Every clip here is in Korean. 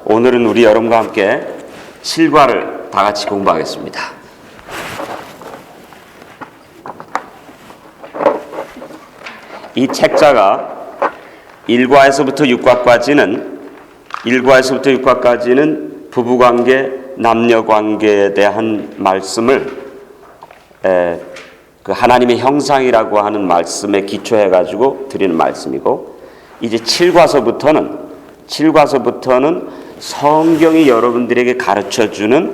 오늘은 우리 여러분과 함께 실과를 다 같이 공부하겠습니다. 이 책자가 1과에서부터 6과까지는 부부관계, 남녀관계에 대한 말씀을 그 하나님의 형상이라고 하는 말씀에 기초해가지고 드리는 말씀이고, 이제 7과서부터는 성경이 여러분들에게 가르쳐주는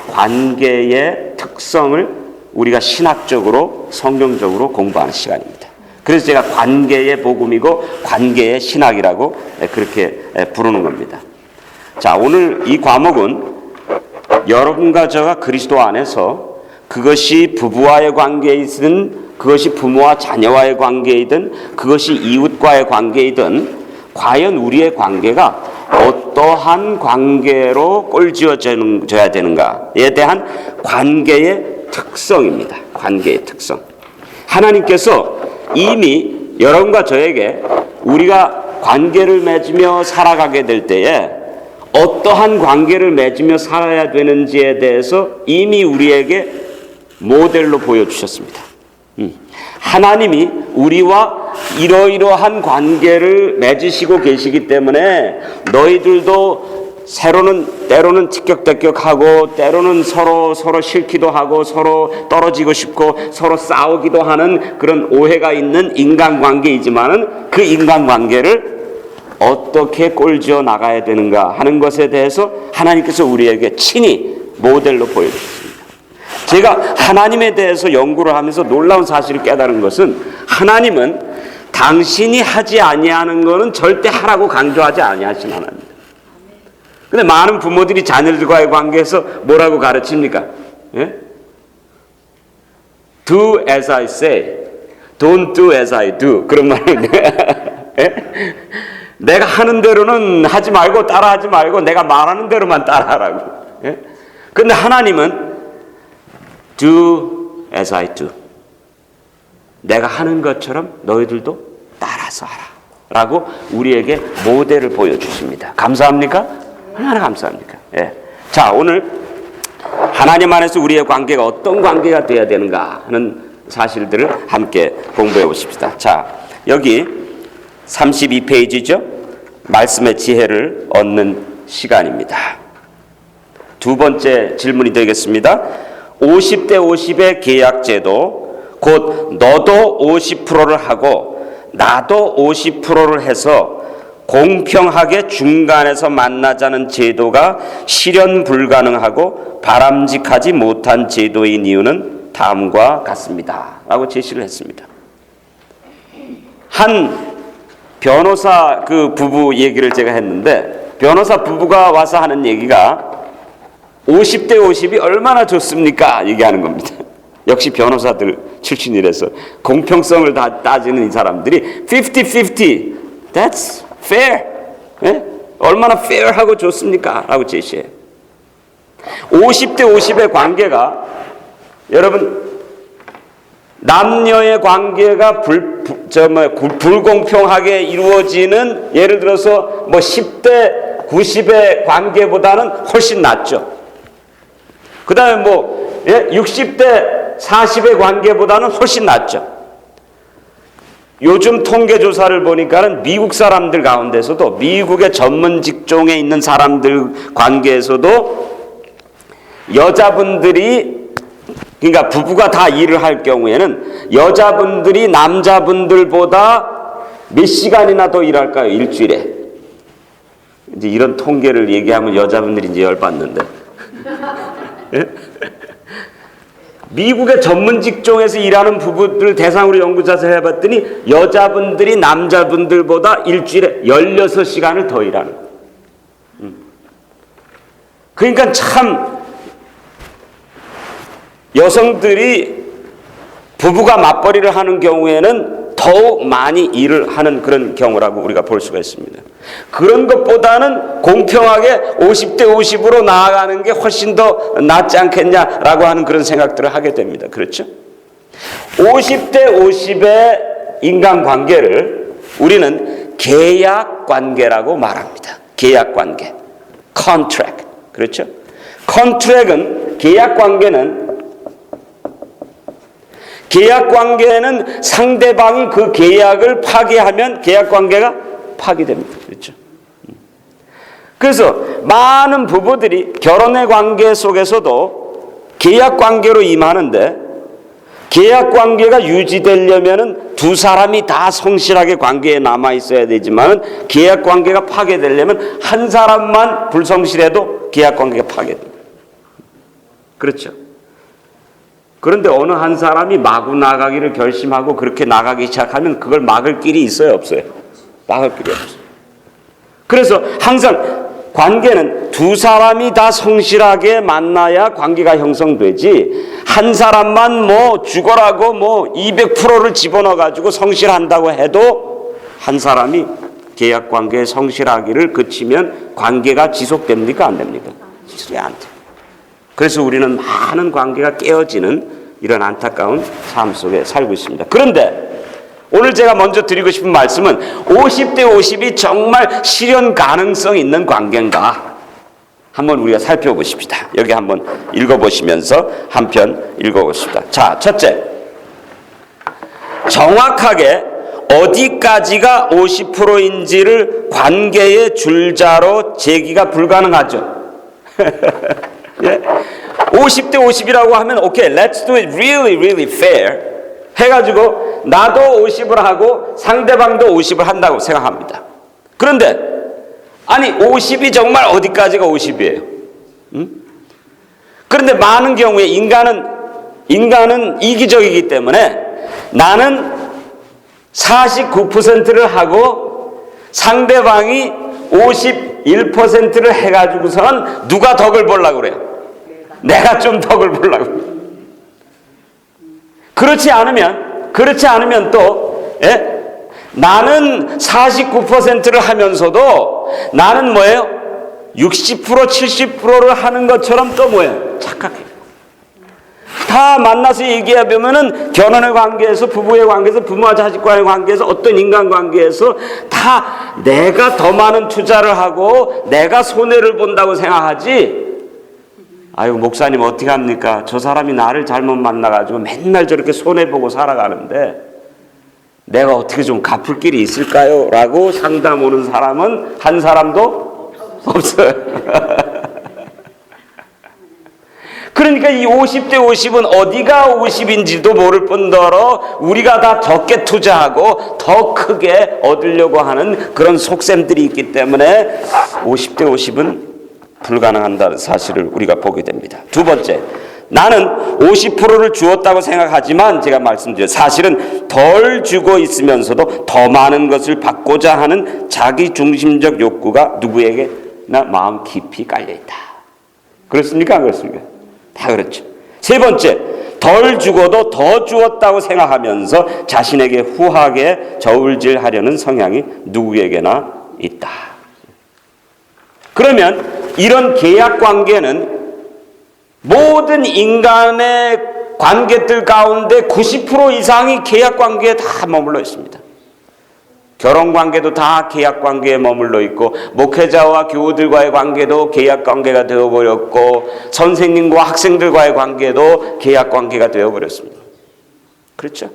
관계의 특성을 우리가 신학적으로, 성경적으로 공부하는 시간입니다. 그래서 제가 관계의 복음이고 관계의 신학이라고 그렇게 부르는 겁니다. 자, 오늘 이 과목은 여러분과 저가 그리스도 안에서, 그것이 부부와의 관계이든, 그것이 부모와 자녀와의 관계이든, 그것이 이웃과의 관계이든, 과연 우리의 관계가 어떠한 관계로 꼴지어져야 되는가에 대한 관계의 특성입니다. 관계의 특성. 하나님께서 이미 여러분과 저에게 우리가 관계를 맺으며 살아가게 될 때에 어떠한 관계를 맺으며 살아야 되는지에 대해서 이미 우리에게 모델로 보여주셨습니다. 하나님이 우리와 이러이러한 관계를 맺으시고 계시기 때문에 너희들도 때로는 티격태격하고, 때로는 서로 싫기도 하고, 서로 떨어지고 싶고, 서로 싸우기도 하는 그런 오해가 있는 인간관계이지만은, 그 인간관계를 어떻게 꼴지어 나가야 되는가 하는 것에 대해서 하나님께서 우리에게 친히 모델로 보여주셨습니다. 제가 하나님에 대해서 연구를 하면서 놀라운 사실을 깨달은 것은, 하나님은 당신이 하지 아니하는 것은 절대 하라고 강조하지 아니하신 하나님입니다. 근데 많은 부모들이 자녀들과의 관계에서 뭐라고 가르칩니까? 예? Do as I say, don't do as I do. 그런 말을 예? 내가 하는 대로는 하지 말고, 따라하지 말고, 내가 말하는 대로만 따라하라고. 예? 근데 하나님은 do as I do. 내가 하는 것처럼 너희들도 따라서 하라 라고 우리에게 모델을 보여주십니다. 감사합니까? 얼마나 감사합니까? 예. 자, 오늘 하나님 안에서 우리의 관계가 어떤 관계가 되어야 되는가 하는 사실들을 함께 공부해 보십시다. 자, 여기 32페이지죠. 말씀의 지혜를 얻는 시간입니다. 두 번째 질문이 되겠습니다. 50대 50의 계약제도, 곧 너도 50%를 하고 나도 50%를 해서 공평하게 중간에서 만나자는 제도가 실현 불가능하고 바람직하지 못한 제도인 이유는 다음과 같습니다 라고 제시를 했습니다. 한 변호사 그 부부 얘기를 제가 했는데, 변호사 부부가 와서 하는 얘기가 50대 50이 얼마나 좋습니까? 얘기하는 겁니다. 역시 변호사들 출신이라서 공평성을 다 따지는 이 사람들이 50-50, that's fair. 예? 얼마나 fair하고 좋습니까? 라고 제시해요. 50대 50의 관계가, 여러분, 남녀의 관계가 불공평하게 이루어지는, 예를 들어서 10대 90의 관계보다는 훨씬 낫죠. 그 다음에 60대 40의 관계보다는 훨씬 낫죠. 요즘 통계조사를 보니까는 미국 사람들 가운데서도, 미국의 전문 직종에 있는 사람들 관계에서도 여자분들이, 그러니까 부부가 다 일을 할 경우에는 여자분들이 남자분들보다 몇 시간이나 더 일할까요? 일주일에. 이제 이런 통계를 얘기하면 여자분들이 이제 열받는데. 예? 미국의 전문 직종에서 일하는 부부들 대상으로 연구조사를 해봤더니 여자분들이 남자분들보다 일주일에 16시간을 더 일하는 거예요. 그러니까 참 여성들이 부부가 맞벌이를 하는 경우에는 더욱 많이 일을 하는 그런 경우라고 우리가 볼 수가 있습니다. 그런 것보다는 공평하게 50대 50으로 나아가는 게 훨씬 더 낫지 않겠냐라고 하는 그런 생각들을 하게 됩니다. 그렇죠? 50대 50의 인간관계를 우리는 계약관계라고 말합니다. 계약관계. contract. 그렇죠? contract은 계약 관계는 상대방이 그 계약을 파기하면 계약 관계가 파기됩니다. 그렇죠? 그래서 많은 부부들이 결혼의 관계 속에서도 계약 관계로 임하는데 계약 관계가 유지되려면 두 사람이 다 성실하게 관계에 남아 있어야 되지만 계약 관계가 파괴되려면 한 사람만 불성실해도 계약 관계가 파괴됩니다. 그렇죠? 그런데 어느 한 사람이 마구 나가기를 결심하고 그렇게 나가기 시작하면 그걸 막을 길이 있어요, 없어요? 막을 길이 없어요. 그래서 항상 관계는 두 사람이 다 성실하게 만나야 관계가 형성되지 한 사람만 뭐 죽어라고 뭐 200%를 집어넣어 가지고 성실한다고 해도 한 사람이 계약 관계에 성실하기를 그치면 관계가 지속됩니까? 안 됩니까? 지속이 안 돼요. 그래서 우리는 많은 관계가 깨어지는 이런 안타까운 삶 속에 살고 있습니다. 그런데 오늘 제가 먼저 드리고 싶은 말씀은 50대 50이 정말 실현 가능성 있는 관계인가? 한번 우리가 살펴보십시다. 여기 한번 읽어보시면서 한 편 읽어보십시다. 자, 첫째. 정확하게 어디까지가 50%인지를 관계의 줄자로 재기가 불가능하죠. 예? 50대 50이라고 하면 오케이, let's do it really fair. 해가지고 나도 50을 하고 상대방도 50을 한다고 생각합니다. 그런데 아니 50이 정말 어디까지가 50이에요? 그런데 많은 경우에 인간은 이기적이기 때문에 나는 49%를 하고 상대방이 51%를 해가지고서는 누가 덕을 보려고 그래요? 내가 좀 덕을 보려고 그래요. 그렇지 않으면 또 나는 49%를 하면서도 나는 뭐예요? 60% 70%를 하는 것처럼 또 뭐예요? 착각해요. 다 만나서 얘기해보면은 결혼의 관계에서 부부의 관계에서 부모와 자식과의 관계에서 어떤 인간관계에서 다 내가 더 많은 투자를 하고 내가 손해를 본다고 생각하지. 아유 목사님 어떻게 합니까? 저 사람이 나를 잘못 만나가지고 맨날 저렇게 손해보고 살아가는데 내가 어떻게 좀 갚을 길이 있을까요? 라고 상담 오는 사람은 한 사람도 없어요. 그러니까 이 50대 50은 어디가 50인지도 모를 뿐더러 우리가 다 적게 투자하고 더 크게 얻으려고 하는 그런 속셈들이 있기 때문에 50대 50은 불가능한다는 사실을 우리가 보게 됩니다. 두 번째, 나는 50%를 주었다고 생각하지만 제가 말씀드린 사실은 덜 주고 있으면서도 더 많은 것을 받고자 하는 자기중심적 욕구가 누구에게나 마음 깊이 깔려있다. 그렇습니까? 안 그렇습니까? 다 그렇죠. 세 번째, 덜 주고도 더 주었다고 생각하면서 자신에게 후하게 저울질하려는 성향이 누구에게나 있다. 그러면 이런 계약 관계는 모든 인간의 관계들 가운데 90% 이상이 계약 관계에 다 머물러 있습니다. 결혼 관계도 다 계약 관계에 머물러 있고 목회자와 교우들과의 관계도 계약 관계가 되어버렸고 선생님과 학생들과의 관계도 계약 관계가 되어버렸습니다. 그렇죠?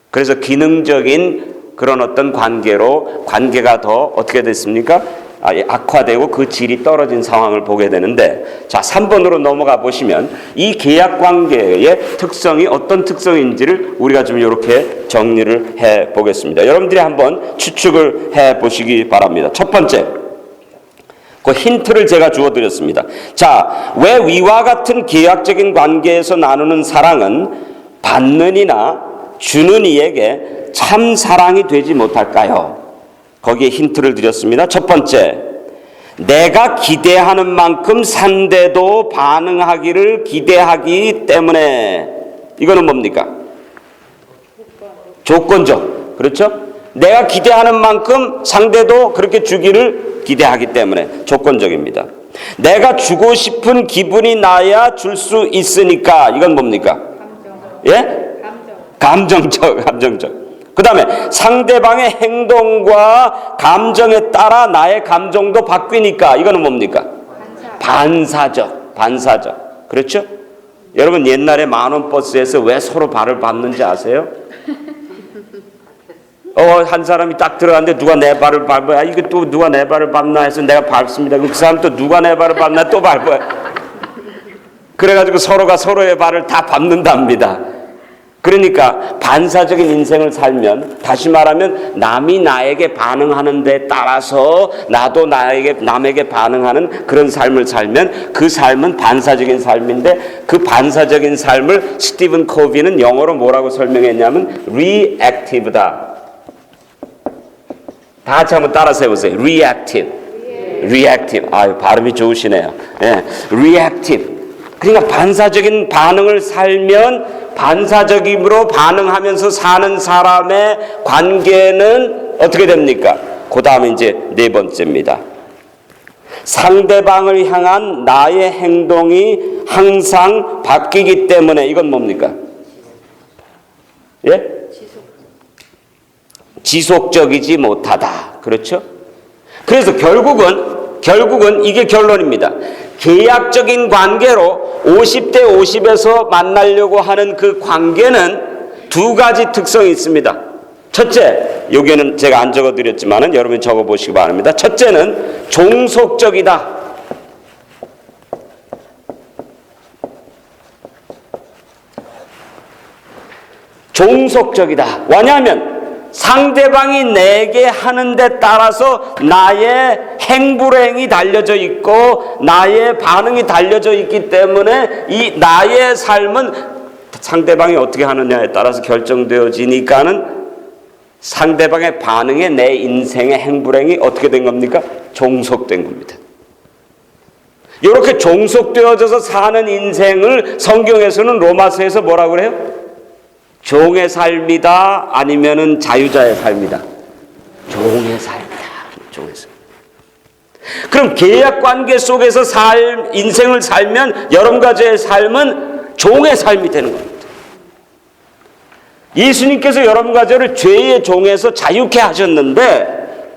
그래서 기능적인 그런 어떤 관계로 관계가 더 어떻게 됐습니까? 악화되고 그 질이 떨어진 상황을 보게 되는데, 자 3번으로 넘어가 보시면 이 계약 관계의 특성이 어떤 특성인지를 우리가 좀 이렇게 정리를 해 보겠습니다. 여러분들이 한번 추측을 해 보시기 바랍니다. 첫 번째, 그 힌트를 제가 주어 드렸습니다. 자, 왜 위와 같은 계약적인 관계에서 나누는 사랑은 받는 이나 주는 이에게 참 사랑이 되지 못할까요? 거기에 힌트를 드렸습니다. 첫 번째, 내가 기대하는 만큼 상대도 반응하기를 기대하기 때문에. 이거는 뭡니까? 조건적. 그렇죠? 내가 기대하는 만큼 상대도 그렇게 주기를 기대하기 때문에 조건적입니다. 내가 주고 싶은 기분이 나야 줄 수 있으니까. 이건 뭡니까? 예? 감정적. 그 다음에 상대방의 행동과 감정에 따라 나의 감정도 바뀌니까. 이거는 뭡니까? 반사적. 그렇죠? 여러분 옛날에 만원 버스에서 왜 서로 발을 밟는지 아세요? 한 사람이 딱 들어갔는데 누가 내 발을 밟아야 이거 또 누가 내 발을 밟나 해서 내가 밟습니다. 그 사람 또 누가 내 발을 밟나 또 밟아요. 그래가지고 서로가 서로의 발을 다 밟는답니다. 그러니까 반사적인 인생을 살면, 다시 말하면 남이 나에게 반응하는 데 따라서 나도 남에게 반응하는 그런 삶을 살면 그 삶은 반사적인 삶인데, 그 반사적인 삶을 스티븐 코비는 영어로 뭐라고 설명했냐면 reactive다. 다 같이 한번 따라서 해보세요. reactive. 아유, 발음이 좋으시네요. 예, reactive. 그러니까 반사적인 반응을 살면 반사적으로 반응하면서 사는 사람의 관계는 어떻게 됩니까? 그 다음에 이제 네 번째입니다. 상대방을 향한 나의 행동이 항상 바뀌기 때문에 이건 뭡니까? 예? 지속적이지 못하다. 그렇죠? 그래서 결국은 이게 결론입니다. 계약적인 관계로 50대 50에서 만나려고 하는 그 관계는 두 가지 특성이 있습니다. 첫째, 여기에는 제가 안 적어드렸지만 여러분이 적어보시기 바랍니다. 첫째는 종속적이다. 종속적이다. 왜냐하면 상대방이 내게 하는 데 따라서 나의 행불행이 달려져 있고 나의 반응이 달려져 있기 때문에 이 나의 삶은 상대방이 어떻게 하느냐에 따라서 결정되어지니까는 상대방의 반응에 내 인생의 행불행이 어떻게 된 겁니까? 종속된 겁니다. 이렇게 종속되어져서 사는 인생을 성경에서는 로마서에서 뭐라고 그래요? 종의 삶이다, 아니면은 자유자의 삶이다. 종의 삶이다. 종의 삶. 그럼 계약 관계 속에서 인생을 살면 여러 가지의 삶은 종의 삶이 되는 겁니다. 예수님께서 여러 가지를 죄의 종에서 자유케 하셨는데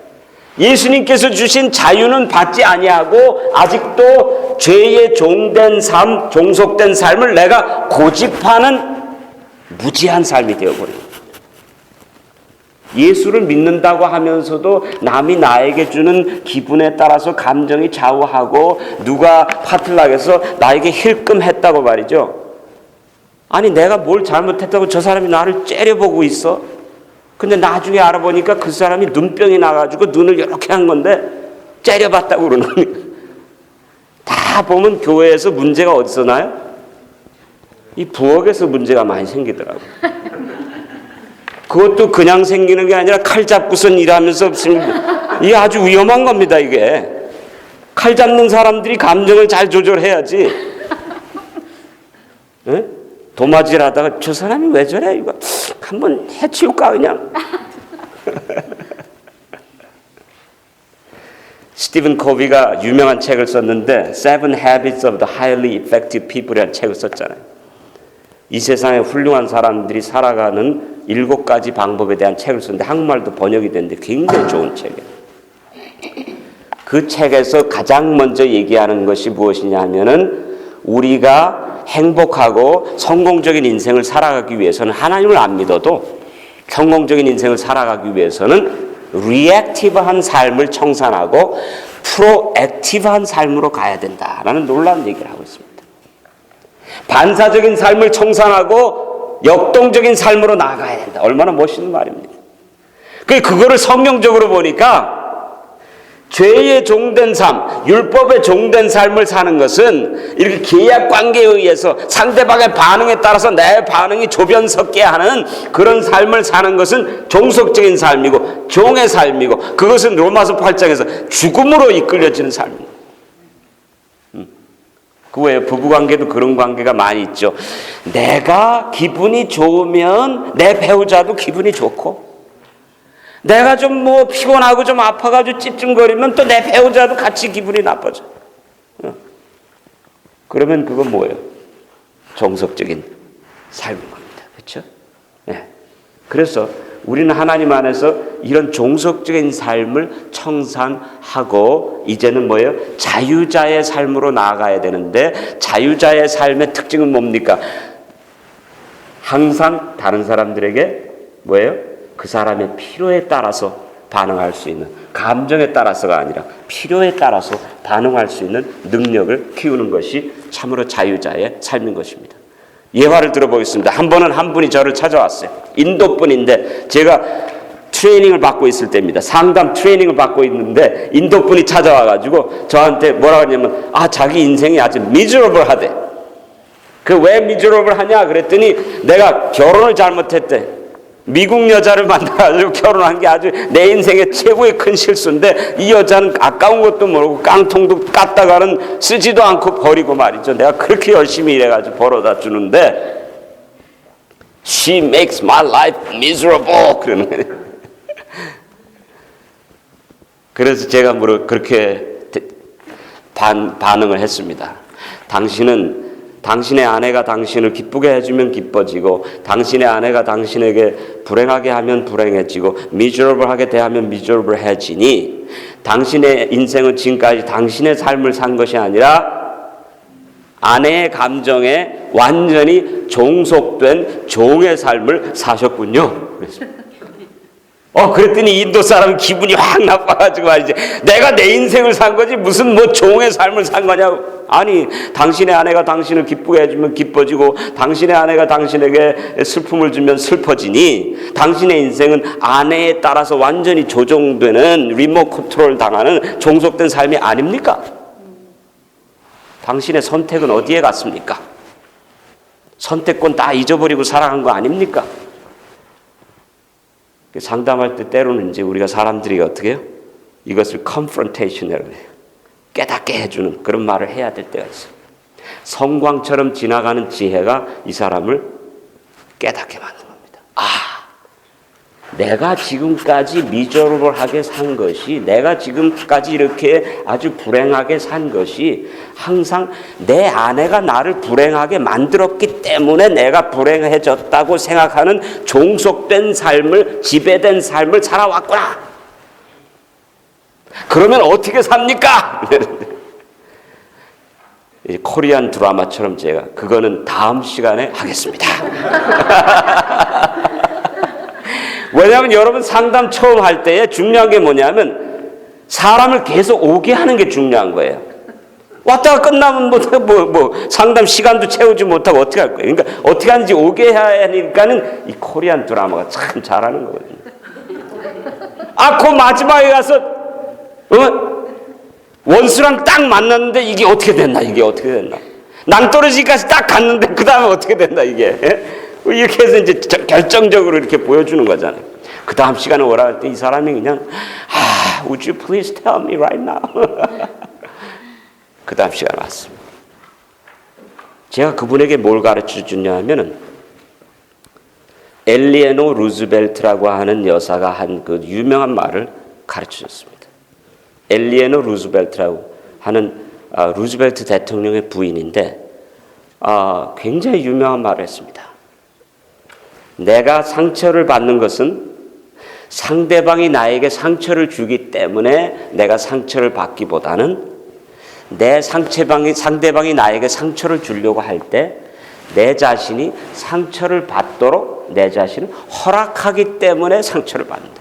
예수님께서 주신 자유는 받지 아니하고 아직도 죄의 종된 삶, 종속된 삶을 내가 고집하는 무지한 삶이 되어버립니다. 예수를 믿는다고 하면서도 남이 나에게 주는 기분에 따라서 감정이 좌우하고 누가 파틀락해서 나에게 힐끔했다고 말이죠. 아니 내가 뭘 잘못했다고 저 사람이 나를 째려보고 있어. 근데 나중에 알아보니까 그 사람이 눈병이 나가지고 눈을 이렇게 한 건데 째려봤다고 그러는 거예요. 다 보면 교회에서 문제가 어디서 나요? 이 부엌에서 문제가 많이 생기더라고요. 그것도 그냥 생기는 게 아니라 칼 잡고선 일하면서 이게 아주 위험한 겁니다. 이게 칼 잡는 사람들이 감정을 잘 조절해야지. 네? 도마질 하다가 저 사람이 왜 저래? 이거 한번 해치울까 그냥. 스티븐 코비가 유명한 책을 썼는데 Seven Habits of the Highly Effective People이라는 책을 썼잖아요. 이 세상에 훌륭한 사람들이 살아가는 7가지 방법에 대한 책을 썼는데 한국말도 번역이 됐는데 굉장히 좋은 책이에요. 그 책에서 가장 먼저 얘기하는 것이 무엇이냐 하면은 우리가 행복하고 성공적인 인생을 살아가기 위해서는 하나님을 안 믿어도 성공적인 인생을 살아가기 위해서는 리액티브한 삶을 청산하고 프로액티브한 삶으로 가야 된다라는 놀라운 얘기를 하고 있습니다. 반사적인 삶을 청산하고 역동적인 삶으로 나아가야 된다. 얼마나 멋있는 말입니까? 그거를 성경적으로 보니까 죄의 종된 삶, 율법의 종된 삶을 사는 것은 이렇게 계약 관계에 의해서 상대방의 반응에 따라서 내 반응이 조변섞게 하는 그런 삶을 사는 것은 종속적인 삶이고 종의 삶이고 그것은 로마서 8장에서 죽음으로 이끌려지는 삶입니다. 그 외에 부부관계도 그런 관계가 많이 있죠. 내가 기분이 좋으면 내 배우자도 기분이 좋고 내가 좀 피곤하고 좀 아파가지고 찝찝거리면 또 내 배우자도 같이 기분이 나빠져. 그러면 그건 뭐예요? 종속적인 삶인 겁니다. 그렇죠? 네. 그래서 우리는 하나님 안에서 이런 종속적인 삶을 청산하고 이제는 뭐예요? 자유자의 삶으로 나아가야 되는데 자유자의 삶의 특징은 뭡니까? 항상 다른 사람들에게 뭐예요? 그 사람의 필요에 따라서 반응할 수 있는, 감정에 따라서가 아니라 필요에 따라서 반응할 수 있는 능력을 키우는 것이 참으로 자유자의 삶인 것입니다. 예화를 들어보겠습니다. 한 번은 한 분이 저를 찾아왔어요. 인도 분인데 제가 트레이닝을 받고 있을 때입니다. 상담 트레이닝을 받고 있는데 인도 분이 찾아와가지고 저한테 뭐라고 하냐면 자기 인생이 아주 미저러블 하대. 그 왜 미저러블 하냐 그랬더니 내가 결혼을 잘못했대. 미국 여자를 만나가지고 결혼한 게 아주 내 인생의 최고의 큰 실수인데 이 여자는 아까운 것도 모르고 깡통도 깠다가는 쓰지도 않고 버리고 말이죠. 내가 그렇게 열심히 일해가지고 벌어다 주는데 She makes my life miserable 그러는 거예요. 그래서 제가 그렇게 반응을 했습니다. 당신은 당신의 아내가 당신을 기쁘게 해주면 기뻐지고 당신의 아내가 당신에게 불행하게 하면 불행해지고 미저러블하게 대하면 미저러블해지니 당신의 인생은 지금까지 당신의 삶을 산 것이 아니라 아내의 감정에 완전히 종속된 종의 삶을 사셨군요. 그랬습니다. 그랬더니 인도 사람 기분이 확 나빠가지고 말이지. 내가 내 인생을 산 거지 무슨 뭐 종의 삶을 산 거냐고. 아니 당신의 아내가 당신을 기쁘게 해주면 기뻐지고 당신의 아내가 당신에게 슬픔을 주면 슬퍼지니 당신의 인생은 아내에 따라서 완전히 조종되는 리모트 컨트롤 당하는 종속된 삶이 아닙니까? 당신의 선택은 어디에 갔습니까? 선택권 다 잊어버리고 살아간 거 아닙니까? 상담할 때 때로는 이제 우리가 사람들이 어떻게 해요? 이것을 confrontation이라고 해요. 깨닫게 해주는 그런 말을 해야 될 때가 있어요. 성광처럼 지나가는 지혜가 이 사람을 깨닫게 만든 겁니다. 내가 지금까지 미저러블하게 산 것이, 내가 지금까지 이렇게 아주 불행하게 산 것이 항상 내 아내가 나를 불행하게 만들었기 때문에 내가 불행해졌다고 생각하는 종속된 삶을, 지배된 삶을 살아왔구나. 그러면 어떻게 삽니까? 코리안 드라마처럼 제가 그거는 다음 시간에 하겠습니다. 왜냐하면 여러분 상담 처음 할 때에 중요한 게 뭐냐면 사람을 계속 오게 하는 게 중요한 거예요. 왔다가 끝나면 상담 시간도 채우지 못하고 어떻게 할 거예요? 그러니까 어떻게 하는지 오게 해야 하니까는 이 코리안 드라마가 참 잘하는 거거든요. 그 마지막에 가서 원수랑 딱 만났는데 이게 어떻게 됐나? 낭떠러지까지 딱 갔는데 그 다음에 어떻게 됐나 이게? 이렇게 해서 이제 결정적으로 이렇게 보여주는 거잖아요. 그 다음 시간에 오라 할 때 이 사람이 그냥 Would you please tell me right now? 그 다음 시간에 왔습니다. 제가 그분에게 뭘 가르쳐 주냐 하면은 엘리에노 루즈벨트라고 하는 여사가 한 그 유명한 말을 가르쳐 줬습니다. 엘리에노 루즈벨트라고 하는 루즈벨트 대통령의 부인인데 굉장히 유명한 말을 했습니다. 내가 상처를 받는 것은 상대방이 나에게 상처를 주기 때문에 내가 상처를 받기보다는 상대방이 나에게 상처를 주려고 할 때 내 자신이 상처를 받도록 내 자신을 허락하기 때문에 상처를 받는다.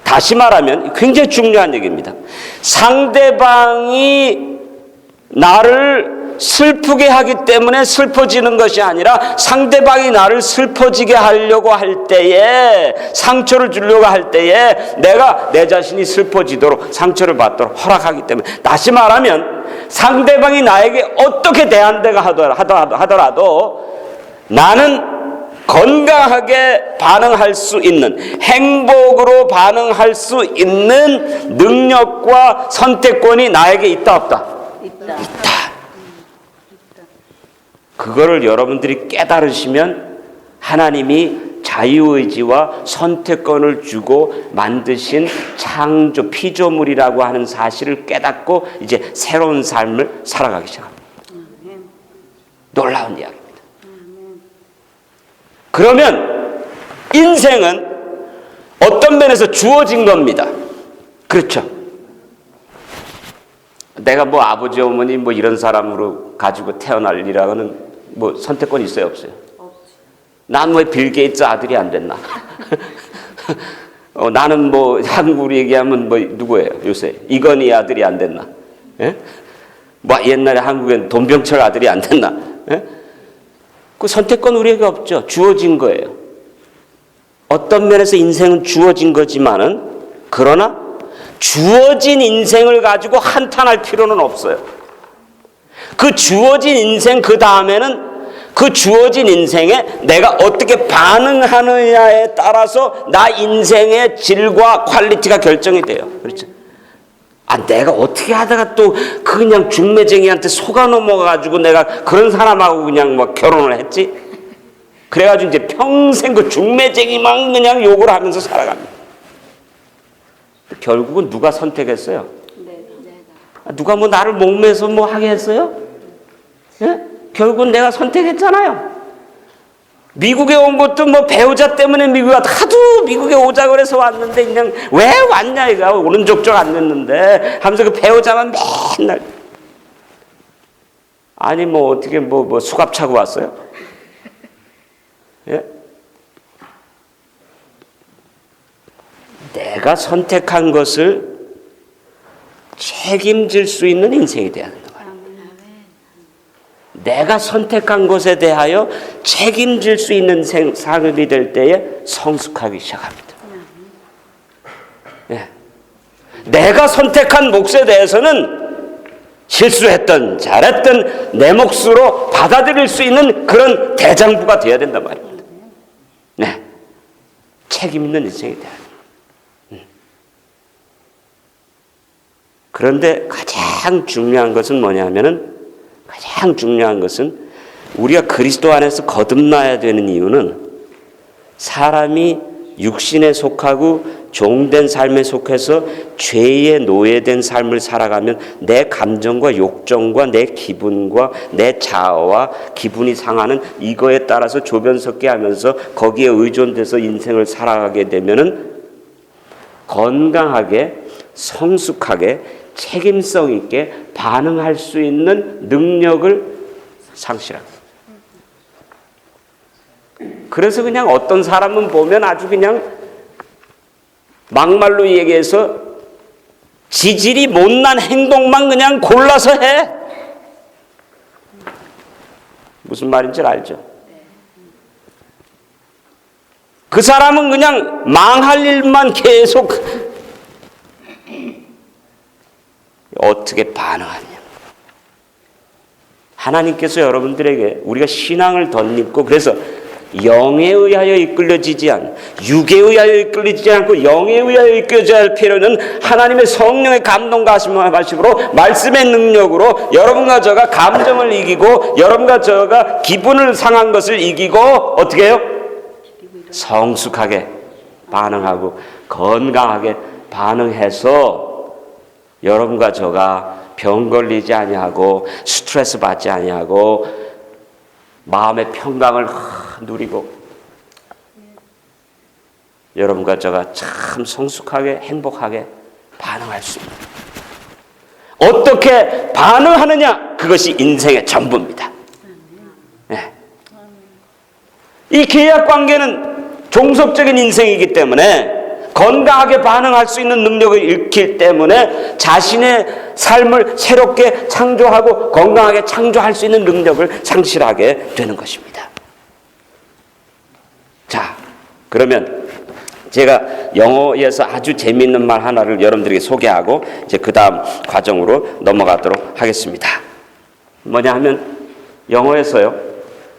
다시 말하면 굉장히 중요한 얘기입니다. 상대방이 나를 슬프게 하기 때문에 슬퍼지는 것이 아니라 상대방이 나를 슬퍼지게 하려고 할 때에, 상처를 주려고 할 때에 내가 내 자신이 슬퍼지도록 상처를 받도록 허락하기 때문에, 다시 말하면 상대방이 나에게 어떻게 대한다고 하더라도 나는 건강하게 반응할 수 있는, 행복으로 반응할 수 있는 능력과 선택권이 나에게 있다 없다? 있다. 그거를 여러분들이 깨달으시면 하나님이 자유의지와 선택권을 주고 만드신 창조 피조물이라고 하는 사실을 깨닫고 이제 새로운 삶을 살아가기 시작합니다. 놀라운 이야기입니다. 그러면 인생은 어떤 면에서 주어진 겁니다. 그렇죠? 내가 뭐 아버지 어머니 뭐 이런 사람으로 가지고 태어날이라고는 뭐 선택권이 있어요, 없어요? 난 왜 빌 게이츠 아들이 안 됐나? 나는 뭐 한국으로 얘기하면 뭐 누구예요 요새? 이건희 아들이 안 됐나? 예? 뭐 옛날에 한국엔 돈병철 아들이 안 됐나? 예? 그 선택권 우리에게 없죠. 주어진 거예요. 어떤 면에서 인생은 주어진 거지만은, 그러나 주어진 인생을 가지고 한탄할 필요는 없어요. 그 주어진 인생 그 다음에는 그 주어진 인생에 내가 어떻게 반응하느냐에 따라서 나 인생의 질과 퀄리티가 결정이 돼요. 그렇죠? 내가 어떻게 하다가 또 그냥 중매쟁이한테 속아 넘어가가지고 내가 그런 사람하고 그냥 뭐 결혼을 했지? 그래가지고 이제 평생 그 중매쟁이만 그냥 욕을 하면서 살아갑니다. 결국은 누가 선택했어요? 누가 뭐 나를 목매서 뭐 하게 했어요? 예? 결국은 내가 선택했잖아요. 미국에 온 것도 뭐 배우자 때문에 미국에 하도 미국에 오자 그래서 왔는데 그냥 왜 왔냐 이거 오는 족족 안 됐는데 하면서 그 배우자만 맨날 아니 뭐 어떻게 뭐 수갑 차고 왔어요? 예? 내가 선택한 것을 책임질 수 있는 인생이 돼야 된다. 내가 선택한 것에 대하여 책임질 수 있는 삶이 될 때에 성숙하기 시작합니다. 네. 내가 선택한 몫에 대해서는 실수했던 잘했던 내 몫으로 받아들일 수 있는 그런 대장부가 되어야 된단 말입니다. 네. 책임 있는 인생이 돼야 됩니다. 그런데 가장 중요한 것은 뭐냐면은 가장 중요한 것은 우리가 그리스도 안에서 거듭나야 되는 이유는 사람이 육신에 속하고 종된 삶에 속해서 죄에 노예된 삶을 살아가면 내 감정과 욕정과 내 기분과 내 자아와 기분이 상하는 이거에 따라서 조변석게 하면서 거기에 의존돼서 인생을 살아가게 되면은 건강하게 성숙하게 책임성 있게 반응할 수 있는 능력을 상실합니다. 그래서 그냥 어떤 사람은 보면 아주 그냥 막말로 얘기해서 지질이 못난 행동만 그냥 골라서 해. 무슨 말인지 알죠? 그 사람은 그냥 망할 일만 계속 어떻게 반응하냐. 하나님께서 여러분들에게 우리가 신앙을 덧입고 그래서 영에 의하여 이끌려지지 않고 육에 의하여 이끌리지 않고 영에 의하여 이끌려져야 할 필요는 하나님의 성령의 감동과 하심으로 말씀의 능력으로 여러분과 저가 감정을 이기고 여러분과 저가 기분을 상한 것을 이기고 어떻게 해요? 성숙하게 반응하고 건강하게 반응해서 여러분과 저가 병 걸리지 아니하고 스트레스 받지 아니하고 마음의 평강을 누리고 여러분과 저가 참 성숙하게 행복하게 반응할 수 있는 어떻게 반응하느냐 그것이 인생의 전부입니다. 네. 이 계약 관계는 종속적인 인생이기 때문에 건강하게 반응할 수 있는 능력을 잃기 때문에 자신의 삶을 새롭게 창조하고 건강하게 창조할 수 있는 능력을 상실하게 되는 것입니다. 자, 그러면 제가 영어에서 아주 재미있는 말 하나를 여러분들에게 소개하고 이제 그 다음 과정으로 넘어가도록 하겠습니다. 뭐냐 하면 영어에서요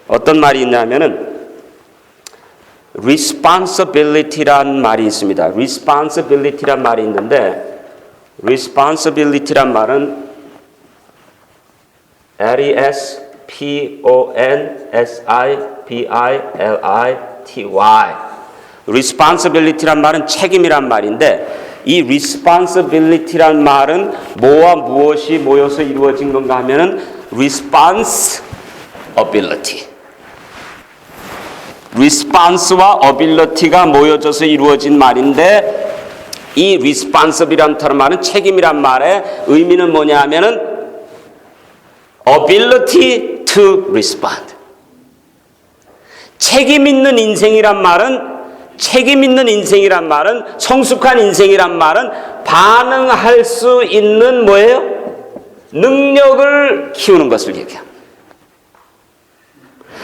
어떤 말이 있냐면은 responsibility란 말이 있습니다. responsibility란 말이 있는데 responsibility란 말은 responsibility responsibility란 말은 책임이란 말인데 이 responsibility란 말은 뭐와 무엇이 모여서 이루어진 건가 하면은 responsibility response와 ability가 모여져서 이루어진 말인데, 이 responsive이란 말은 책임이란 말의 의미는 뭐냐 하면은 ability to respond. 책임 있는 인생이란 말은 성숙한 인생이란 말은 반응할 수 있는 뭐예요? 능력을 키우는 것을 얘기합니다.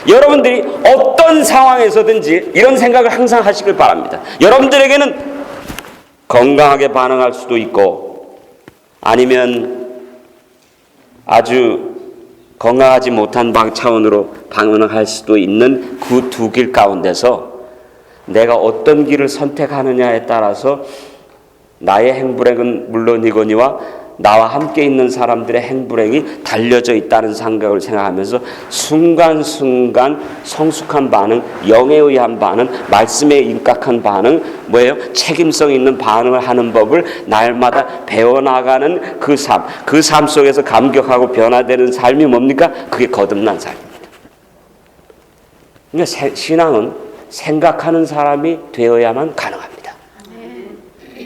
여러분들이 어떤 상황에서든지 이런 생각을 항상 하시길 바랍니다. 여러분들에게는 건강하게 반응할 수도 있고 아니면 아주 건강하지 못한 차원으로 반응할 수도 있는 그 두 길 가운데서 내가 어떤 길을 선택하느냐에 따라서 나의 행불행은 물론이거니와 나와 함께 있는 사람들의 행불행이 달려져 있다는 생각을 생각하면서 순간순간 성숙한 반응, 영에 의한 반응, 말씀에 입각한 반응, 뭐예요? 책임성 있는 반응을 하는 법을 날마다 배워나가는 그 삶 속에서 감격하고 변화되는 삶이 뭡니까? 그게 거듭난 삶입니다. 그러니까 신앙은 생각하는 사람이 되어야만 가능합니다.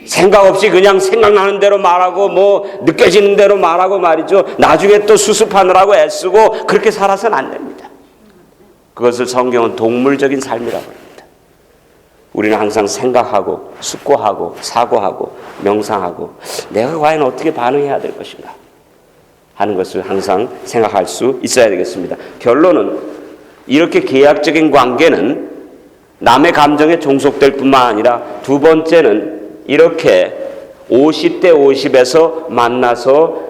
생각 없이 그냥 생각나는 대로 말하고 뭐 느껴지는 대로 말하고 말이죠. 나중에 또 수습하느라고 애쓰고 그렇게 살아서는 안 됩니다. 그것을 성경은 동물적인 삶이라고 합니다. 우리는 항상 생각하고 숙고하고 사고하고 명상하고 내가 과연 어떻게 반응해야 될 것인가 하는 것을 항상 생각할 수 있어야 되겠습니다. 결론은 이렇게 계약적인 관계는 남의 감정에 종속될 뿐만 아니라 두 번째는 이렇게 50대 50에서 만나서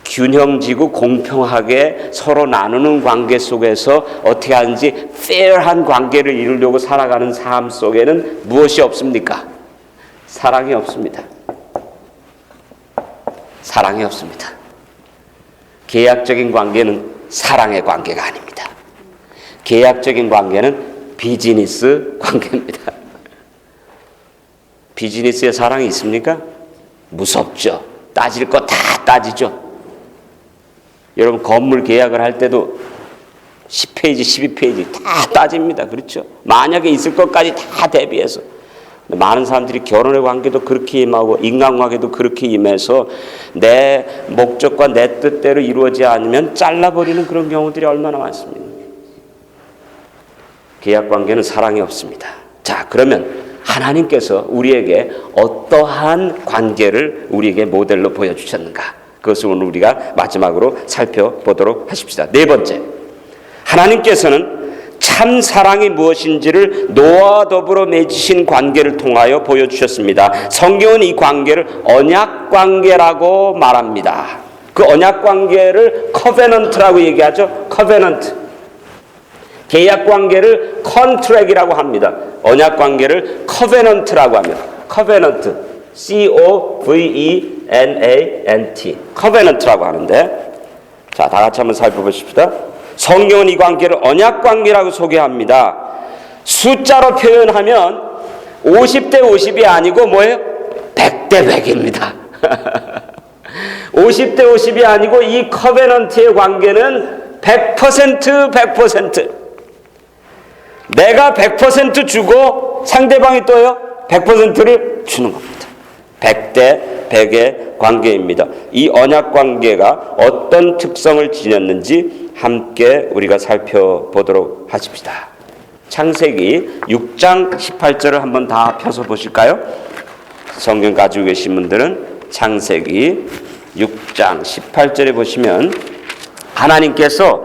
균형지고 공평하게 서로 나누는 관계 속에서 어떻게 하는지 페어한 관계를 이루려고 살아가는 삶 속에는 무엇이 없습니까? 사랑이 없습니다. 사랑이 없습니다. 계약적인 관계는 사랑의 관계가 아닙니다. 계약적인 관계는 비즈니스 관계입니다. 비즈니스에 사랑이 있습니까? 무섭죠. 따질 거 다 따지죠. 여러분 건물 계약을 할 때도 10페이지, 12페이지 다 따집니다. 그렇죠? 만약에 있을 것까지 다 대비해서. 많은 사람들이 결혼의 관계도 그렇게 임하고 인간관계도 그렇게 임해서 내 목적과 내 뜻대로 이루어지지 않으면 잘라버리는 그런 경우들이 얼마나 많습니까? 계약관계는 사랑이 없습니다. 자, 그러면 하나님께서 우리에게 어떠한 관계를 우리에게 모델로 보여주셨는가? 그것을 오늘 우리가 마지막으로 살펴보도록 하십시다. 네 번째, 하나님께서는 참 사랑이 무엇인지를 노아와 더불어 맺으신 관계를 통하여 보여주셨습니다. 성경은 이 관계를 언약관계라고 말합니다. 그 언약관계를 커베넌트라고 얘기하죠. 커베넌트. 계약관계를 컨트랙이라고 합니다. 언약관계를 커베넌트라고 합니다. 커베넌트, C-O-V-E-N-A-N-T, 커베넌트라고 하는데, 자, 다 같이 한번 살펴보십시다. 성경은 이 관계를 언약관계라고 소개합니다. 숫자로 표현하면 50대 50이 아니고 뭐예요? 100대 100입니다. 50대 50이 아니고 이 커베넌트의 관계는 100% 100%. 내가 100% 주고 상대방이 또요 100%를 주는 겁니다. 100대 100의 관계입니다. 이 언약 관계가 어떤 특성을 지녔는지 함께 우리가 살펴보도록 하십시다. 창세기 6장 18절을 한번 다 펴서 보실까요? 성경 가지고 계신 분들은 창세기 6장 18절에 보시면 하나님께서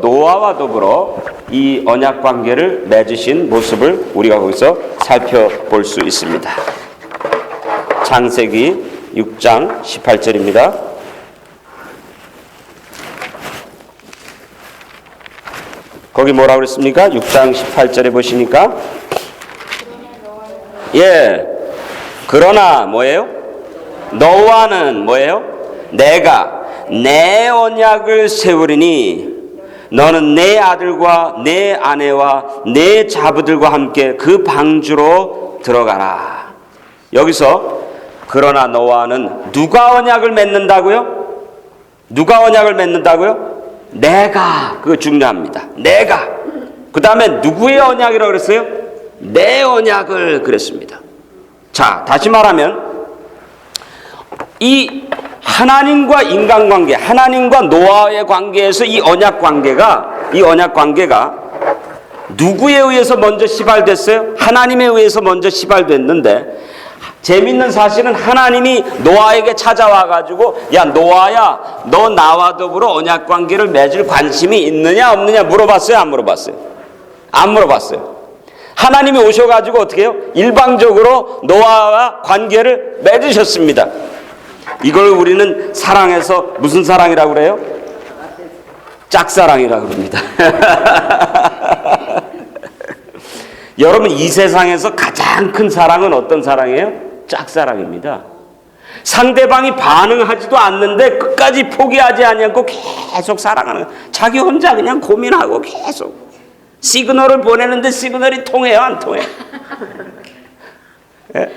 노아와 더불어 이 언약 관계를 맺으신 모습을 우리가 거기서 살펴볼 수 있습니다. 창세기 6장 18절입니다. 거기 뭐라고 그랬습니까? 6장 18절에 보시니까 그러나 뭐예요? 너와는 뭐예요? 내가 내 언약을 세우리니 너는 내 아들과 내 아내와 내 자부들과 함께 그 방주로 들어가라. 여기서 그러나 너와는 누가 언약을 맺는다고요? 누가 언약을 맺는다고요? 내가. 그거 중요합니다. 내가. 그 다음에 누구의 언약이라고 그랬어요? 내 언약을 그랬습니다. 자, 다시 말하면 이 하나님과 인간관계, 하나님과 노아의 관계에서 이 언약 관계가 누구에 의해서 먼저 시발됐어요? 하나님에 의해서 먼저 시발됐는데, 재밌는 사실은 하나님이 노아에게 찾아와 가지고 야 노아야, 너 나와 더불어 언약 관계를 맺을 관심이 있느냐 없느냐 물어봤어요? 안 물어봤어요? 안 물어봤어요. 하나님이 오셔가지고 어떻게 해요? 일방적으로 노아와 관계를 맺으셨습니다. 이걸 우리는 사랑해서 무슨 사랑이라고 그래요? 짝사랑이라고 그럽니다. 여러분, 이 세상에서 가장 큰 사랑은 어떤 사랑이에요? 짝사랑입니다. 상대방이 반응하지도 않는데 끝까지 포기하지 않고 계속 사랑하는 거예요. 자기 혼자 그냥 고민하고 계속 시그널을 보내는데 시그널이 통해요, 안 통해요? 예?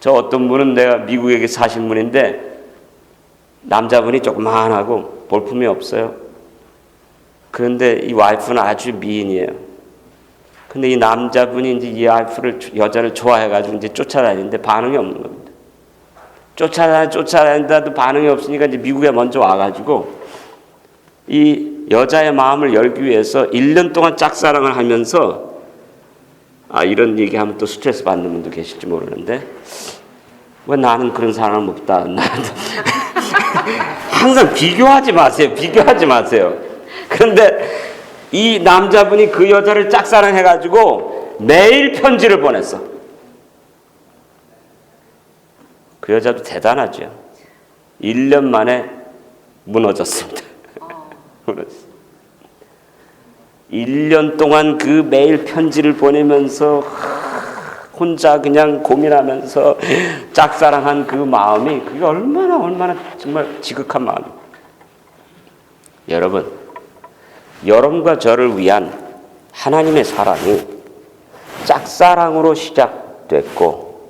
저 어떤 분은, 내가 미국에 사신 분인데 남자분이 조그만하고 볼품이 없어요. 그런데 이 와이프는 아주 미인이에요. 근데 이 남자분이 이제 이 와이프를, 여자를 좋아해가지고 이제 쫓아다니는데 반응이 없는 겁니다. 쫓아다닌다도 반응이 없으니까 이제 미국에 먼저 와가지고 이 여자의 마음을 열기 위해서 1년 동안 짝사랑을 하면서, 이런 얘기하면 또 스트레스 받는 분도 계실지 모르는데, 왜 나는 그런 사람 없다. 항상 비교하지 마세요. 비교하지 마세요. 그런데 이 남자분이 그 여자를 짝사랑해가지고 매일 편지를 보냈어. 그 여자도 대단하죠. 1년 만에 무너졌습니다. 무너졌어요. 1년 동안 그 매일 편지를 보내면서 혼자 그냥 고민하면서 짝사랑한 그 마음이, 그게 얼마나 정말 지극한 마음이에요. 여러분, 여러분과 저를 위한 하나님의 사랑이 짝사랑으로 시작됐고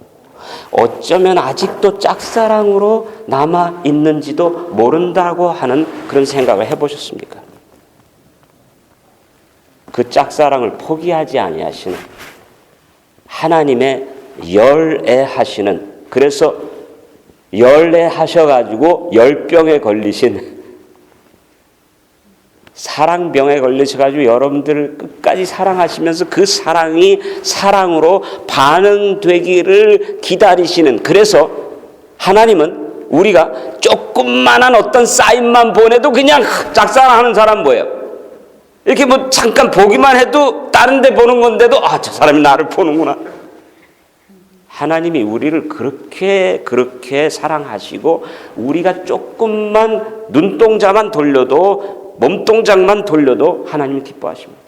어쩌면 아직도 짝사랑으로 남아 있는지도 모른다고 하는 그런 생각을 해보셨습니까? 그 짝사랑을 포기하지 아니하시는 하나님의 열애하시는, 그래서 열애하셔가지고 열병에 걸리신, 사랑병에 걸리셔가지고 여러분들을 끝까지 사랑하시면서 그 사랑이 사랑으로 반응되기를 기다리시는, 그래서 하나님은 우리가 조금만한 어떤 사인만 보내도 그냥 짝사랑하는 사람 뭐예요? 이렇게 뭐 잠깐 보기만 해도 다른 데 보는 건데도 저 사람이 나를 보는구나. 하나님이 우리를 그렇게 사랑하시고 우리가 조금만 눈동자만 돌려도, 몸동작만 돌려도 하나님이 기뻐하십니다.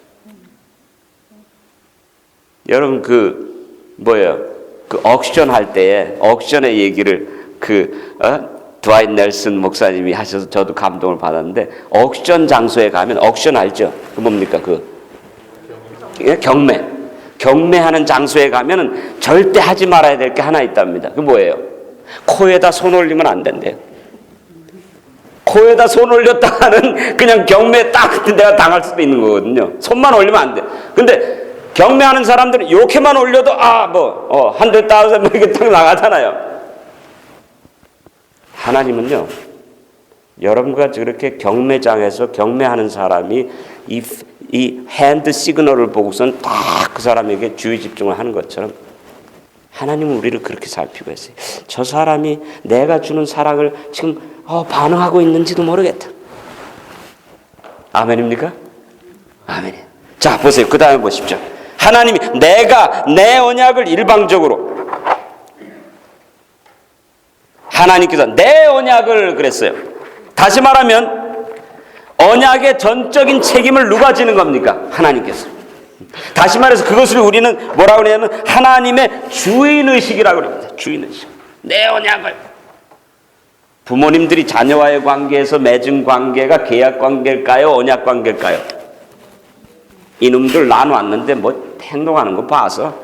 여러분, 그 억션 할 때에, 억션의 얘기를 드와이트 넬슨 목사님이 하셔서 저도 감동을 받았는데, 억션 장소에 가면, 억션 알죠? 그 뭡니까? 경매하는 장소에 가면은 절대 하지 말아야 될 게 하나 있답니다. 그 뭐예요? 코에다 손 올리면 안 된대요. 코에다 손 올렸다가는 그냥 경매 딱 내가 당할 수도 있는 거거든요. 손만 올리면 안 돼. 근데 경매하는 사람들은 이렇게만 올려도 $100,000 이렇게 딱 나가잖아요. 하나님은요, 여러분과 저렇게 경매장에서 경매하는 사람이 이 핸드 시그널을 보고선 딱 그 사람에게 주의 집중을 하는 것처럼 하나님은 우리를 그렇게 살피고 있어요. 저 사람이 내가 주는 사랑을 지금 반응하고 있는지도 모르겠다. 아멘입니까? 아멘이에요. 자, 보세요. 그 다음에 보십시오. 하나님이 내가 내 언약을 일방적으로, 하나님께서 내 언약을 그랬어요. 다시 말하면 언약의 전적인 책임을 누가 지는 겁니까? 하나님께서. 다시 말해서 그것을 우리는 뭐라고 하냐면 하나님의 주인의식이라고 합니다. 주인의식. 내 언약을. 부모님들이 자녀와의 관계에서 맺은 관계가 계약 관계일까요? 언약 관계일까요? 이놈들 나눠왔는데 뭐 행동하는 거 봐서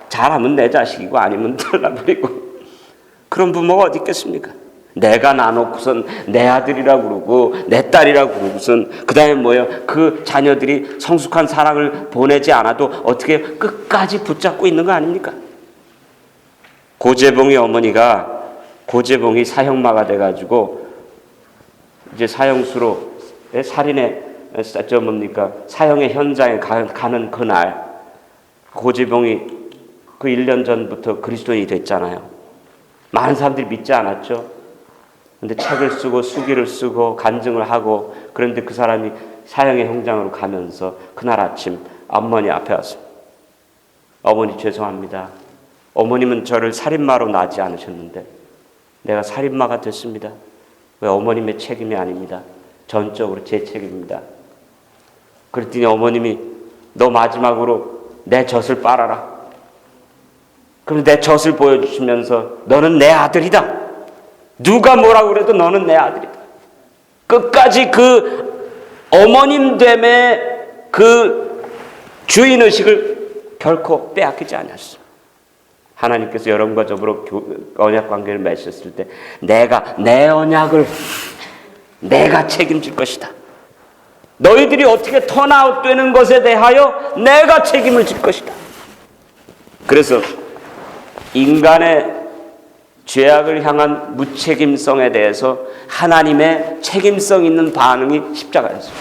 잘하면 내 자식이고 아니면 잘라버리고, 그런 부모가 어디 있겠습니까? 내가 나놓고선 내 아들이라고 그러고 내 딸이라고 그러고선 그 다음에 뭐예요? 그 자녀들이 성숙한 사랑을 보내지 않아도 어떻게 끝까지 붙잡고 있는 거 아닙니까? 고재봉의 어머니가 고재봉이 사형마가 돼가지고 이제 사형수로 살인의 사형의 현장에 가는 그날 고재봉이 그 1년 전부터 그리스도인이 됐잖아요. 많은 사람들이 믿지 않았죠. 근데 책을 쓰고 수기를 쓰고 간증을 하고 그런데 그 사람이 사형의 현장으로 가면서 그날 아침 어머니 앞에 왔습니다. 어머니 죄송합니다. 어머님은 저를 살인마로 낳지 않으셨는데 내가 살인마가 됐습니다. 왜 어머님의 책임이 아닙니다. 전적으로 제 책임입니다. 그랬더니 어머님이 너 마지막으로 내 젖을 빨아라. 그럼 내 젖을 보여주시면서 너는 내 아들이다. 누가 뭐라고 그래도 너는 내 아들이다. 끝까지 그 어머님됨의 그 주인의식을 결코 빼앗기지 않았습니다. 하나님께서 여러분과 저보고 언약 관계를 맺으셨을 때 내가 내 언약을 내가 책임질 것이다. 너희들이 어떻게 턴아웃 되는 것에 대하여 내가 책임을 질 것이다. 그래서 인간의 죄악을 향한 무책임성에 대해서 하나님의 책임성 있는 반응이 십자가였습니다.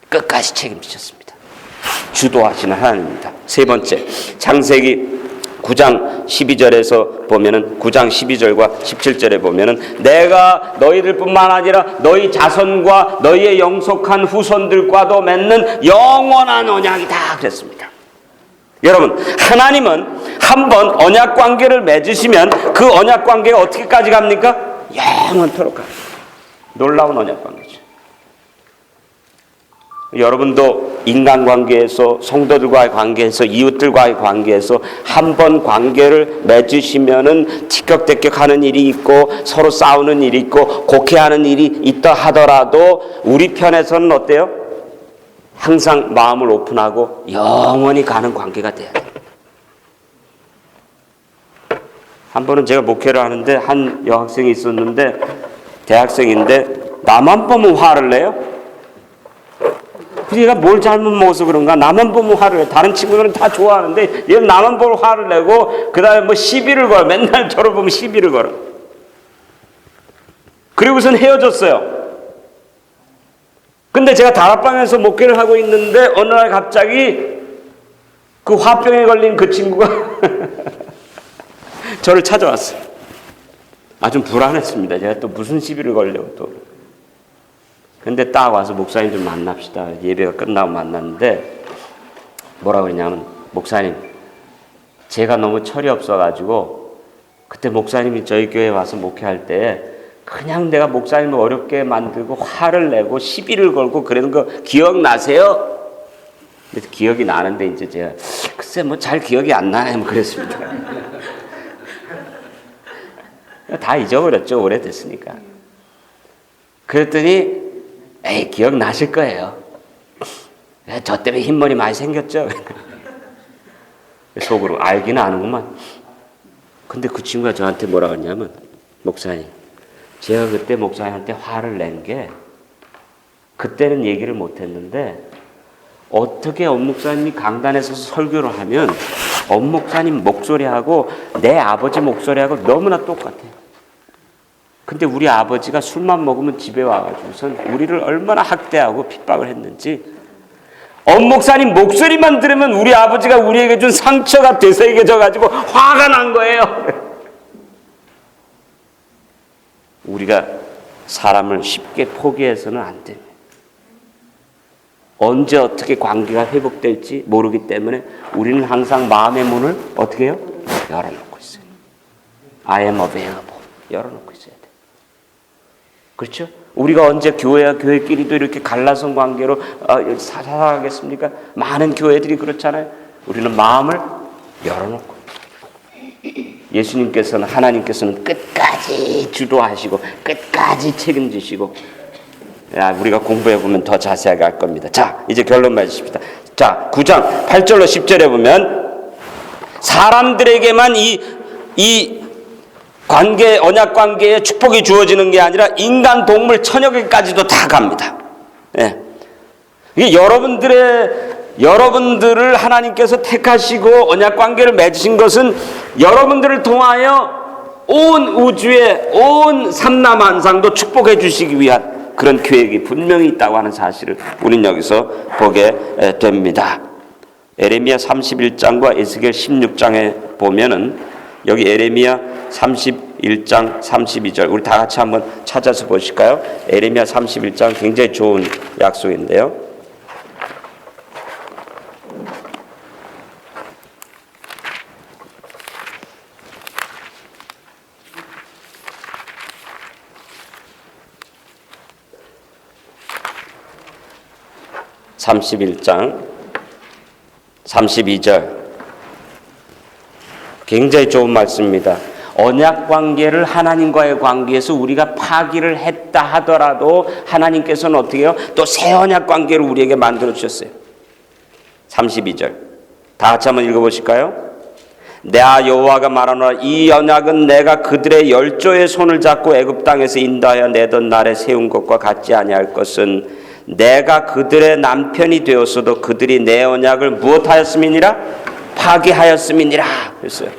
끝까지 책임지셨습니다. 주도하시는 하나님입니다. 세 번째, 창세기 9장 12절에서 보면은 9장 12절과 17절에 보면은 내가 너희들뿐만 아니라 너희 자손과 너희의 영속한 후손들과도 맺는 영원한 언약이다 그랬습니다. 여러분, 하나님은 한번 언약 관계를 맺으시면 그 언약 관계가 어떻게까지 갑니까? 영원토록 갑니다. 놀라운 언약 관계죠. 여러분도 인간관계에서 성도들과의 관계에서 이웃들과의 관계에서 한 번 관계를 맺으시면은 티격태격하는 일이 있고 서로 싸우는 일이 있고 곡해하는 일이 있다 하더라도 우리 편에서는 어때요? 항상 마음을 오픈하고 영원히 가는 관계가 돼야 돼요. 한 번은 제가 목회를 하는데 한 여학생이 있었는데 대학생인데 나만 보면 화를 내요. 얘가 뭘 잘못 먹어서 그런가? 나만 보면 화를 내. 다른 친구들은 다 좋아하는데 얘는 나만 보면 화를 내고 그 다음에 뭐 시비를 걸어. 맨날 저를 보면 시비를 걸어. 그리고선 헤어졌어요. 근데 제가 다락방에서 목회를 하고 있는데 어느 날 갑자기 그 화병에 걸린 그 친구가 저를 찾아왔어요. 좀 불안했습니다. 제가 또 무슨 시비를 걸려고 또. 근데 딱 와서 목사님 좀 만납시다. 예배가 끝나고 만났는데 뭐라고 그러냐면 목사님 제가 너무 철이 없어가지고 그때 목사님이 저희 교회에 와서 목회할 때 그냥 내가 목사님을 어렵게 만들고 화를 내고 시비를 걸고 그러는 거 기억나세요? 근데 기억이 나는데 이제 제가 글쎄 뭐 잘 기억이 안 나네 뭐 그랬습니다. 다 잊어버렸죠. 오래됐으니까. 그랬더니 에이 기억나실 거예요. 저 때문에 흰머리 많이 생겼죠. 속으로 알기는 아는구만. 근데 그 친구가 저한테 뭐라고 했냐면 목사님 제가 그때 목사님한테 화를 낸 게 그때는 얘기를 못했는데 어떻게 엄 목사님이 강단에서 설교를 하면 엄 목사님 목소리하고 내 아버지 목소리하고 너무나 똑같아요. 근데 우리 아버지가 술만 먹으면 집에 와가지고선 우리를 얼마나 학대하고 핍박을 했는지 엄 목사님 목소리만 들으면 우리 아버지가 우리에게 준 상처가 되새겨져가지고 화가 난 거예요. 우리가 사람을 쉽게 포기해서는 안 됩니다. 언제 어떻게 관계가 회복될지 모르기 때문에 우리는 항상 마음의 문을 어떻게 해요? 열어놓고 있어요. I am available. 열어놓고 있어야 돼요. 그렇죠? 우리가 언제 교회와 교회끼리도 이렇게 갈라선 관계로 살아가겠습니까? 많은 교회들이 그렇잖아요. 우리는 마음을 열어놓고 예수님께서는 하나님께서는 끝까지 주도하시고 끝까지 책임지시고 우리가 공부해보면 더 자세하게 할 겁니다. 자, 이제 결론 맺으십시다. 자, 9장 8절로 10절에 보면 사람들에게만 이 관계, 언약 관계에 축복이 주어지는 게 아니라 인간, 동물, 처녀에까지도 다 갑니다. 예. 이게 여러분들을 하나님께서 택하시고 언약 관계를 맺으신 것은 여러분들을 통하여 온 우주의 온 삼라만상도 축복해 주시기 위한 그런 계획이 분명히 있다고 하는 사실을 우리는 여기서 보게 됩니다. 에레미야 31장과 에스겔 16장에 보면은 여기 에레미야 31장 32절 우리 다 같이 한번 찾아서 보실까요? 에레미야 31장 굉장히 좋은 약속인데요. (31장) 32절 굉장히 좋은 말씀입니다. 언약 관계를 하나님과의 관계에서 우리가 파기를 했다 하더라도 하나님께서는 어떻게 해요? 또 새 언약 관계를 우리에게 만들어 주셨어요. 32절 다 같이 한번 읽어보실까요? 나 여호와가 말하노라 이 언약은 내가 그들의 열조의 손을 잡고 애굽 땅에서 인도하여 내던 날에 세운 것과 같지 아니할 것은 내가 그들의 남편이 되었어도 그들이 내 언약을 무엇하였음이니라? 파기하였음이니라 그랬어요.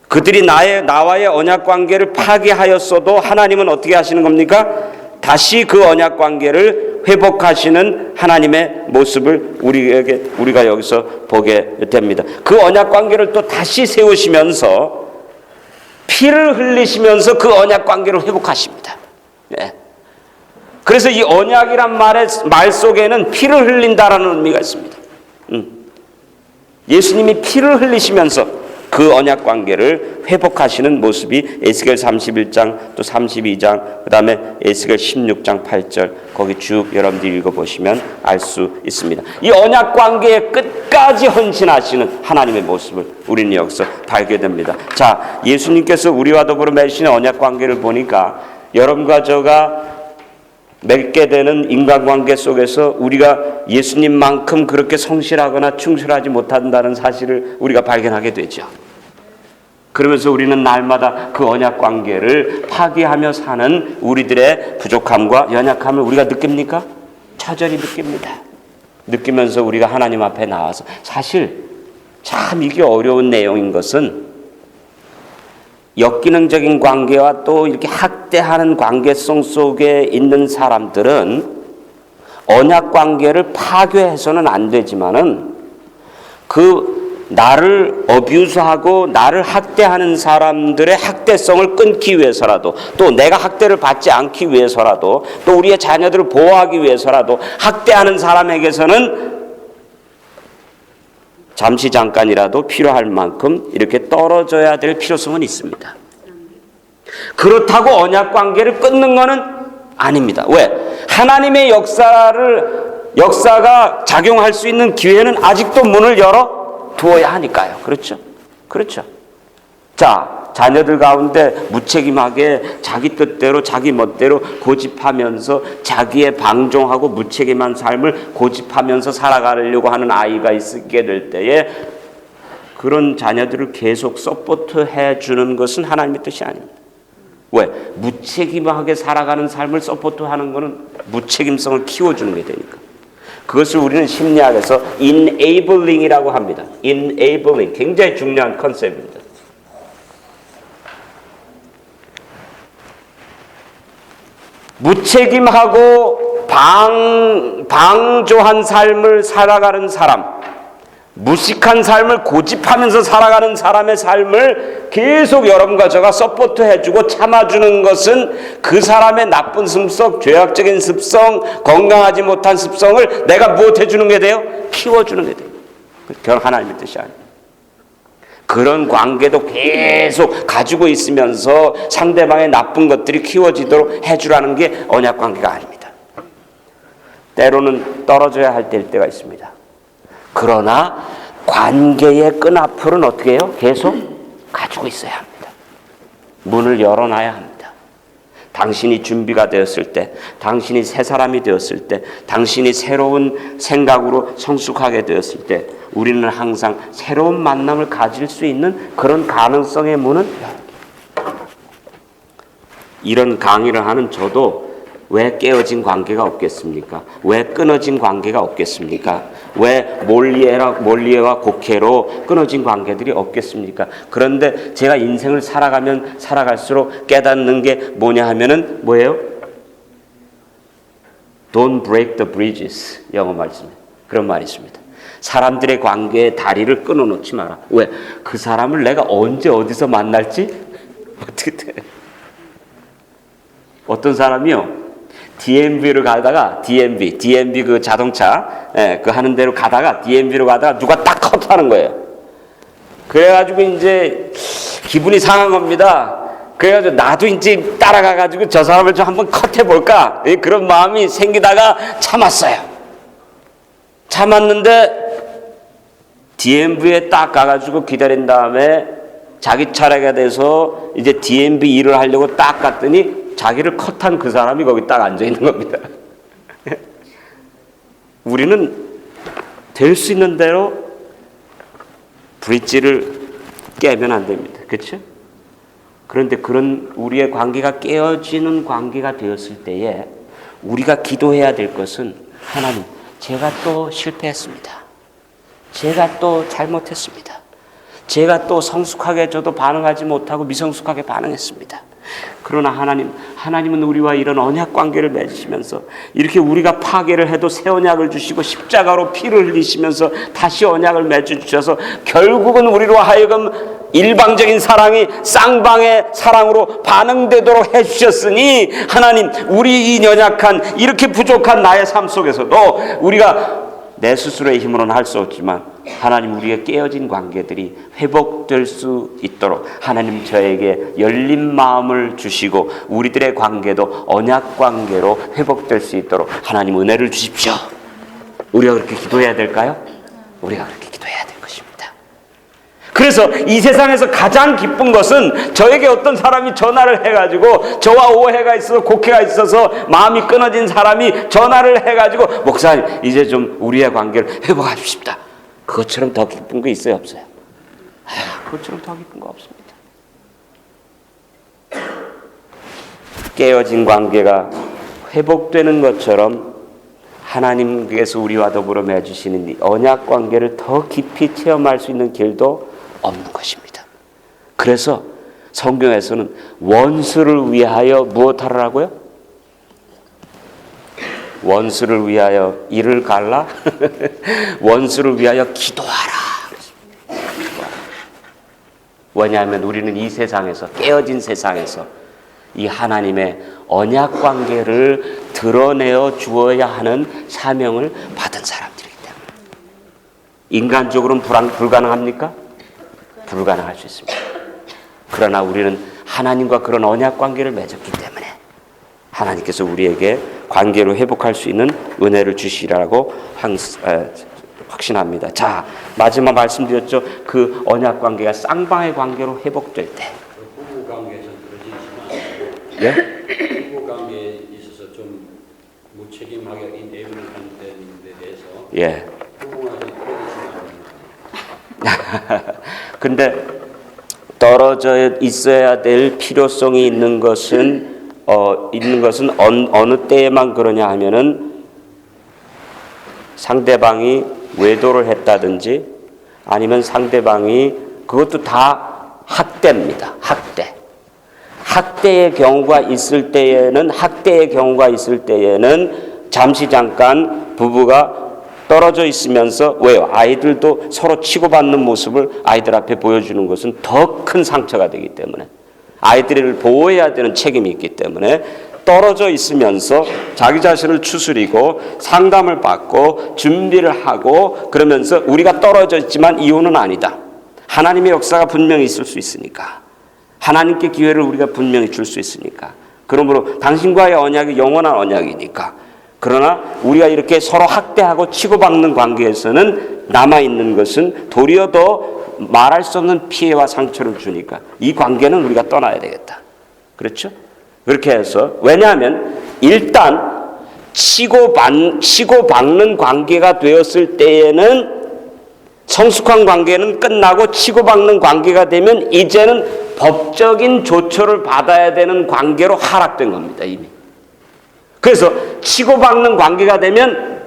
그들이 나와의 언약 관계를 파기하였어도 하나님은 어떻게 하시는 겁니까? 다시 그 언약 관계를 회복하시는 하나님의 모습을 우리가 여기서 보게 됩니다. 그 언약 관계를 또 다시 세우시면서 피를 흘리시면서 그 언약 관계를 회복하십니다. 네. 그래서 이 언약이란 말 속에는 피를 흘린다라는 의미가 있습니다. 예수님이 피를 흘리시면서 그 언약 관계를 회복하시는 모습이 에스겔 31장 또 32장 그 다음에 에스겔 16장 8절 거기 쭉 여러분들이 읽어보시면 알 수 있습니다. 이 언약 관계에 끝까지 헌신하시는 하나님의 모습을 우리는 여기서 발견됩니다. 자, 예수님께서 우리와 더불어 맺으신 언약 관계를 보니까 여러분과 저가 맺게 되는 인간관계 속에서 우리가 예수님만큼 그렇게 성실하거나 충실하지 못한다는 사실을 우리가 발견하게 되죠. 그러면서 우리는 날마다 그 언약관계를 파기하며 사는 우리들의 부족함과 연약함을 우리가 느낍니까? 처절히 느낍니다. 느끼면서 우리가 하나님 앞에 나와서 사실 참 이게 어려운 내용인 것은 역기능적인 관계와 또 이렇게 학대하는 관계성 속에 있는 사람들은 언약 관계를 파괴해서는 안 되지만은 그 나를 어뷰스하고 나를 학대하는 사람들의 학대성을 끊기 위해서라도 또 내가 학대를 받지 않기 위해서라도 또 우리의 자녀들을 보호하기 위해서라도 학대하는 사람에게서는 잠시 잠깐이라도 필요할 만큼 이렇게 떨어져야 될 필요성은 있습니다. 그렇다고 언약 관계를 끊는 것은 아닙니다. 왜? 하나님의 역사가 작용할 수 있는 기회는 아직도 문을 열어 두어야 하니까요. 그렇죠? 그렇죠. 자, 자녀들 가운데 무책임하게 자기 뜻대로 자기 멋대로 고집하면서 자기의 방종하고 무책임한 삶을 고집하면서 살아가려고 하는 아이가 있게 될 때에 그런 자녀들을 계속 서포트해 주는 것은 하나님의 뜻이 아닙니다. 왜? 무책임하게 살아가는 삶을 서포트하는 것은 무책임성을 키워주는 게 되니까. 그것을 우리는 심리학에서 enabling이라고 합니다. enabling 굉장히 중요한 컨셉입니다. 무책임하고 방조한 삶을 살아가는 사람, 무식한 삶을 고집하면서 살아가는 사람의 삶을 계속 여러분과 저가 서포트해주고 참아주는 것은 그 사람의 나쁜 습성, 죄악적인 습성, 건강하지 못한 습성을 내가 무엇해주는 게 돼요? 키워주는 게 돼요. 그건 하나님의 뜻이 아니에요. 그런 관계도 계속 가지고 있으면서 상대방의 나쁜 것들이 키워지도록 해주라는 게 언약 관계가 아닙니다. 때로는 떨어져야 할 때가 있습니다. 그러나 관계의 끈앞을은 어떻게 해요? 계속 가지고 있어야 합니다. 문을 열어놔야 합니다. 당신이 준비가 되었을 때, 당신이 새 사람이 되었을 때, 당신이 새로운 생각으로 성숙하게 되었을 때 우리는 항상 새로운 만남을 가질 수 있는 그런 가능성의 문은 이런 강의를 하는 저도 왜 깨어진 관계가 없겠습니까? 왜 끊어진 관계가 없겠습니까? 왜 몰리에와 곡해로 끊어진 관계들이 없겠습니까? 그런데 제가 인생을 살아가면 살아갈수록 깨닫는 게 뭐냐 하면은 뭐예요? Don't break the bridges. 영어 말씀에 그런 말이 있습니다. 사람들의 관계에 다리를 끊어놓지 마라. 왜? 그 사람을 내가 언제 어디서 만날지 어떻게 돼? 어떤 사람이요? DMV를 가다가 DMV 그 자동차 그 하는 데로 가다가 DMV로 가다가 누가 딱 컷하는 거예요. 그래가지고 이제 기분이 상한 겁니다. 그래가지고 나도 이제 따라가가지고 저 사람을 좀 한번 컷해볼까 그런 마음이 생기다가 참았어요. 참았는데 DMV에 딱 가가지고 기다린 다음에 자기 차례가 돼서 이제 DMV 일을 하려고 딱 갔더니 자기를 컷한 그 사람이 거기 딱 앉아 있는 겁니다. 우리는 될 수 있는 대로 브릿지를 깨면 안 됩니다. 그렇죠? 그런데 그런 우리의 관계가 깨어지는 관계가 되었을 때에 우리가 기도해야 될 것은 하나님, 제가 또 실패했습니다. 제가 또 잘못했습니다. 제가 또 성숙하게 저도 반응하지 못하고 미성숙하게 반응했습니다. 그러나 하나님은 우리와 이런 언약 관계를 맺으시면서 이렇게 우리가 파괴를 해도 새 언약을 주시고 십자가로 피를 흘리시면서 다시 언약을 맺어주셔서 결국은 우리로 하여금 일방적인 사랑이 쌍방의 사랑으로 반응되도록 해주셨으니 하나님, 우리 이 연약한 이렇게 부족한 나의 삶 속에서도 우리가 내 스스로의 힘으로는 할 수 없지만 하나님, 우리의 깨어진 관계들이 회복될 수 있도록 하나님 저에게 열린 마음을 주시고 우리들의 관계도 언약 관계로 회복될 수 있도록 하나님 은혜를 주십시오. 우리가 그렇게 기도해야 될까요? 우리가 그렇게 기도해야 될 것입니다. 그래서 이 세상에서 가장 기쁜 것은 저에게 어떤 사람이 전화를 해가지고 저와 오해가 있어서 곡해가 있어서 마음이 끊어진 사람이 전화를 해가지고 목사님 이제 좀 우리의 관계를 회복하십시다. 그것처럼 더 기쁜 거 있어요, 없어요? 그것처럼 더 기쁜 거 없습니다. 깨어진 관계가 회복되는 것처럼 하나님께서 우리와 더불어 맺으시는 이 언약 관계를 더 깊이 체험할 수 있는 길도 없는 것입니다. 그래서 성경에서는 원수를 위하여 무엇하라고요? 원수를 위하여 이를 갈라? 원수를 위하여 기도하라. 왜냐하면 우리는 이 세상에서, 깨어진 세상에서 이 하나님의 언약 관계를 드러내어 주어야 하는 사명을 받은 사람들이기 때문에. 인간적으로는 불가능합니까? 불가능할 수 있습니다. 그러나 우리는 하나님과 그런 언약 관계를 맺었기 때문에 하나님께서 우리에게 관계로 회복할 수 있는 은혜를 주시라고 확신합니다. 자, 마지막 말씀드렸죠. 그 언약 관계가 쌍방의 관계로 회복될 때. 부부 관계에서 그러지만, 예? 부부 관계에 있어서 좀 무책임하게 인애를 하는 데 대해서, 예. 부부가 좀 떨어지시면 안 됩니다. 근데 떨어져 있어야 될 필요성이 있는 것은 어느 때에만 그러냐 하면은 상대방이 외도를 했다든지 아니면 상대방이 그것도 다 학대입니다. 학대의 경우가 있을 때에는 잠시 잠깐 부부가 떨어져 있으면서 왜요? 아이들도 서로 치고받는 모습을 아이들 앞에 보여주는 것은 더 큰 상처가 되기 때문에 아이들을 보호해야 되는 책임이 있기 때문에 떨어져 있으면서 자기 자신을 추스리고 상담을 받고 준비를 하고 그러면서 우리가 떨어져 있지만 이혼은 아니다. 하나님의 역사가 분명히 있을 수 있으니까. 하나님께 기회를 우리가 분명히 줄 수 있으니까. 그러므로 당신과의 언약이 영원한 언약이니까. 그러나 우리가 이렇게 서로 학대하고 치고받는 관계에서는 남아있는 것은 도리어 더 말할 수 없는 피해와 상처를 주니까 이 관계는 우리가 떠나야 되겠다. 그렇죠? 그렇게 해서 왜냐하면 일단 치고받는 관계가 되었을 때에는 성숙한 관계는 끝나고 치고받는 관계가 되면 이제는 법적인 조처를 받아야 되는 관계로 하락된 겁니다, 이미. 그래서 치고받는 관계가 되면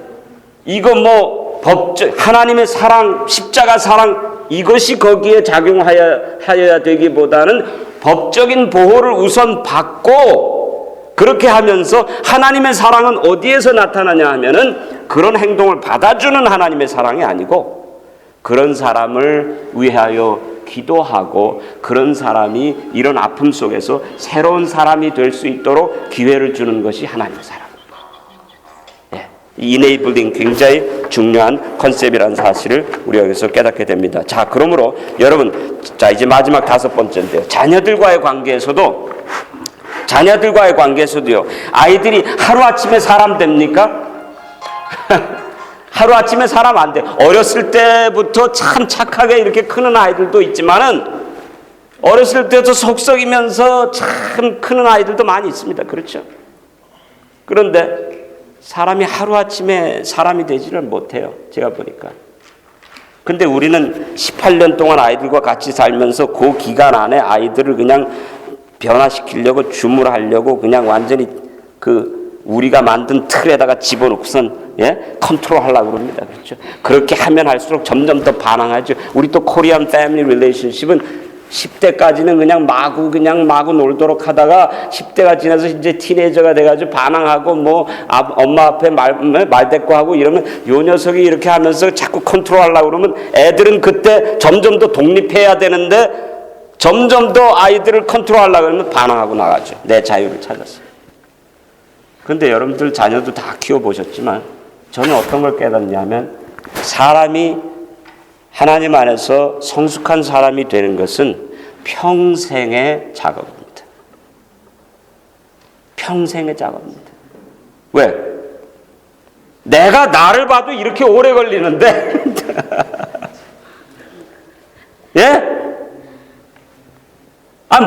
이거 뭐 법적 하나님의 사랑, 십자가 사랑 이것이 거기에 작용하여야 되기보다는 법적인 보호를 우선 받고 그렇게 하면서 하나님의 사랑은 어디에서 나타나냐 하면은 그런 행동을 받아주는 하나님의 사랑이 아니고 그런 사람을 위하여 기도하고 그런 사람이 이런 아픔 속에서 새로운 사람이 될 수 있도록 기회를 주는 것이 하나님의 사랑. 이네이블링 굉장히 중요한 컨셉이라는 사실을 우리가 여기서 깨닫게 됩니다. 자, 그러므로 여러분, 자 이제 마지막 5번째인데요. 자녀들과의 관계에서도요. 아이들이 하루아침에 사람 됩니까? 하루아침에 사람 안 돼. 어렸을 때부터 참 착하게 이렇게 크는 아이들도 있지만은 어렸을 때도 속썩이면서 참 크는 아이들도 많이 있습니다. 그렇죠? 그런데 사람이 하루아침에 사람이 되지를 못해요. 제가 보니까. 근데 우리는 18년 동안 아이들과 같이 살면서 그 기간 안에 아이들을 그냥 변화시키려고 주물하려고 그냥 완전히 그 우리가 만든 틀에다가 집어넣고선 컨트롤 하려고 그럽니다. 그렇죠? 그렇게 하면 할수록 점점 더 반항하죠. 우리 또 코리안 패밀리 릴레이션십은 10대까지는 그냥 마구 놀도록 하다가 10대가 지나서 이제 티네이저가 돼가지고 반항하고 뭐 엄마 앞에 말대꾸하고 이러면 요 녀석이 이렇게 하면서 자꾸 컨트롤하려고 그러면 애들은 그때 점점 더 독립해야 되는데 점점 더 아이들을 컨트롤하려고 그러면 반항하고 나가죠. 내 자유를 찾았어요. 그런데 여러분들 자녀도 다 키워보셨지만 저는 어떤 걸 깨닫냐면 사람이 하나님 안에서 성숙한 사람이 되는 것은 평생의 작업입니다. 평생의 작업입니다. 왜? 내가 나를 봐도 이렇게 오래 걸리는데 예?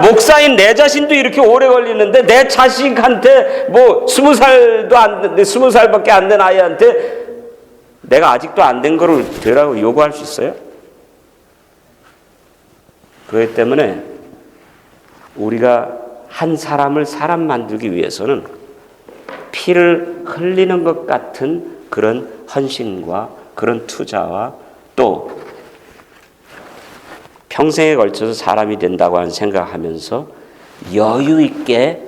목사인 내 자신도 이렇게 오래 걸리는데 내 자식한테 뭐 20살밖에 안 된 아이한테 내가 아직도 안 된 거를 되라고 요구할 수 있어요? 그렇기 때문에 우리가 한 사람을 사람 만들기 위해서는 피를 흘리는 것 같은 그런 헌신과 그런 투자와 또 평생에 걸쳐서 사람이 된다고 하는 생각하면서 여유 있게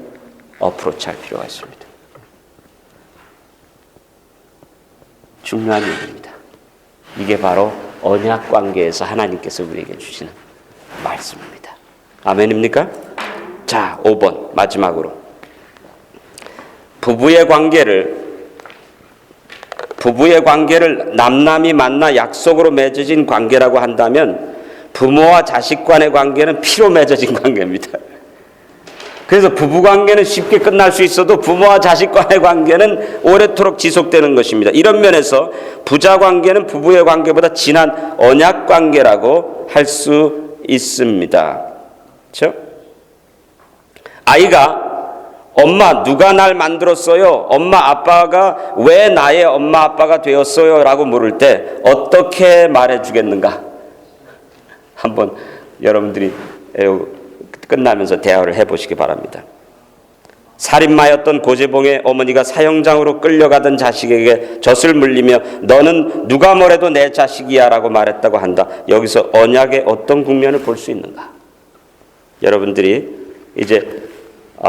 어프로치할 필요가 있습니다. 중요한 얘기입니다. 이게 바로 언약 관계에서 하나님께서 우리에게 주시는 말씀입니다. 아멘입니까? 자, 5번 마지막으로 부부의 관계를 남남이 만나 약속으로 맺어진 관계라고 한다면 부모와 자식 간의 관계는 피로 맺어진 관계입니다. 그래서 부부관계는 쉽게 끝날 수 있어도 부모와 자식 간의 관계는 오래도록 지속되는 것입니다. 이런 면에서 부자관계는 부부의 관계보다 진한 언약관계라고 할 수 있습니다. 그렇죠? 아이가 엄마 누가 날 만들었어요? 엄마 아빠가 왜 나의 엄마 아빠가 되었어요? 라고 물을 때 어떻게 말해주겠는가? 한번 여러분들이 끝나면서 대화를 해보시기 바랍니다. 살인마였던 고재봉의 어머니가 사형장으로 끌려가던 자식에게 젖을 물리며 너는 누가 뭐래도 내 자식이야 라고 말했다고 한다. 여기서 언약의 어떤 국면을 볼 수 있는가? 여러분들이 이제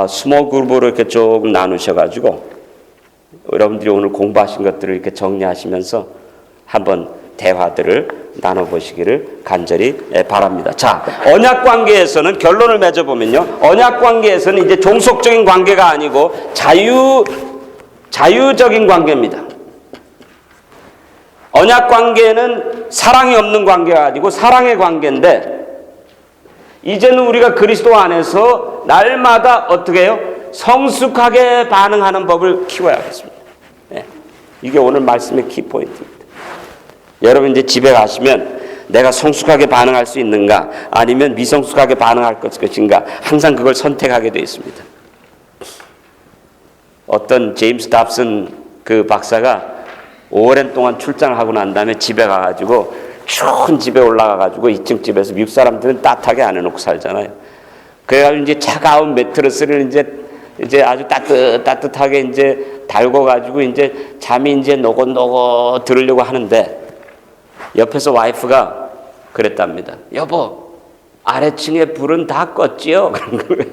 스몰 그룹으로 이렇게 조금 나누셔가지고 여러분들이 오늘 공부하신 것들을 이렇게 정리하시면서 한번 대화들을 나눠보시기를 간절히 바랍니다. 자, 언약관계에서는 결론을 맺어보면요. 언약관계에서는 이제 종속적인 관계가 아니고 자유적인 관계입니다. 언약관계는 사랑이 없는 관계가 아니고 사랑의 관계인데 이제는 우리가 그리스도 안에서 날마다 어떻게 해요? 성숙하게 반응하는 법을 키워야겠습니다. 네. 이게 오늘 말씀의 키포인트입니다. 여러분 이제 집에 가시면 내가 성숙하게 반응할 수 있는가 아니면 미성숙하게 반응할 것인가 항상 그걸 선택하게 되어 있습니다. 어떤 제임스 답슨 그 박사가 오랜 동안 출장을 하고 난 다음에 집에 가가지고 추운 집에 올라가가지고 2층 집에서 미국 사람들은 따뜻하게 안 해놓고 살잖아요. 그래가지고 이제 차가운 매트리스를 이제 아주 따뜻하게 이제 달궈가지고 이제 잠이 이제 노곤노곤 들으려고 하는데 옆에서 와이프가 그랬답니다. 여보, 아래층에 불은 다 껐지요? 그런 거예요.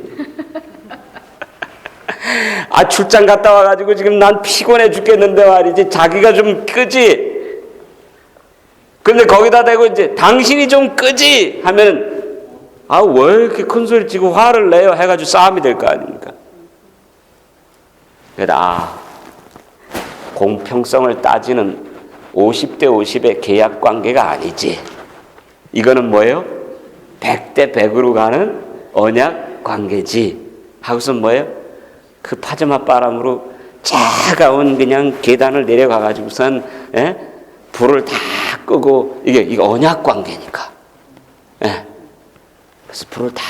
아, 출장 갔다 와가지고 지금 난 피곤해 죽겠는데 말이지. 자기가 좀 끄지. 근데 거기다 대고 이제 당신이 좀 끄지 하면 아, 왜 이렇게 큰 소리 치고 화를 내요? 해가지고 싸움이 될 거 아닙니까? 그러다 공평성을 따지는 50대 50의 계약 관계가 아니지. 이거는 뭐예요? 100대 100으로 가는 언약 관계지. 하고서 뭐예요? 그 파자마 바람으로 차가운 그냥 계단을 내려가가지고선 불을 다 끄고 이게 언약 관계니까. 그래서 불을 다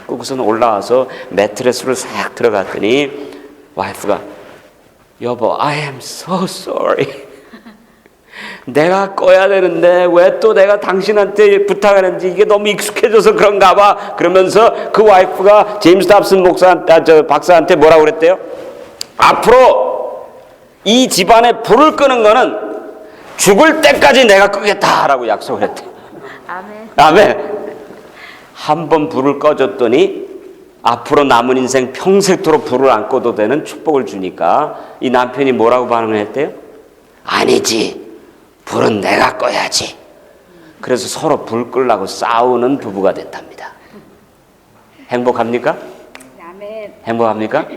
끄고선 올라와서 매트리스를 싹 들어갔더니 와이프가 여보, I am so sorry. 내가 꺼야 되는데 왜 또 내가 당신한테 부탁하는지 이게 너무 익숙해져서 그런가 봐. 그러면서 그 와이프가 제임스 답슨 박사한테 뭐라고 그랬대요? 앞으로 이 집안에 불을 끄는 거는 죽을 때까지 내가 끄겠다라고 약속을 했대요. 아멘. 아멘. 한 번 불을 꺼줬더니 앞으로 남은 인생 평생토록 불을 안 꺼도 되는 축복을 주니까 이 남편이 뭐라고 반응을 했대요? 아니지. 불은 내가 꺼야지. 그래서 서로 불 끄려고 싸우는 부부가 됐답니다. 행복합니까? 아멘. 행복합니까?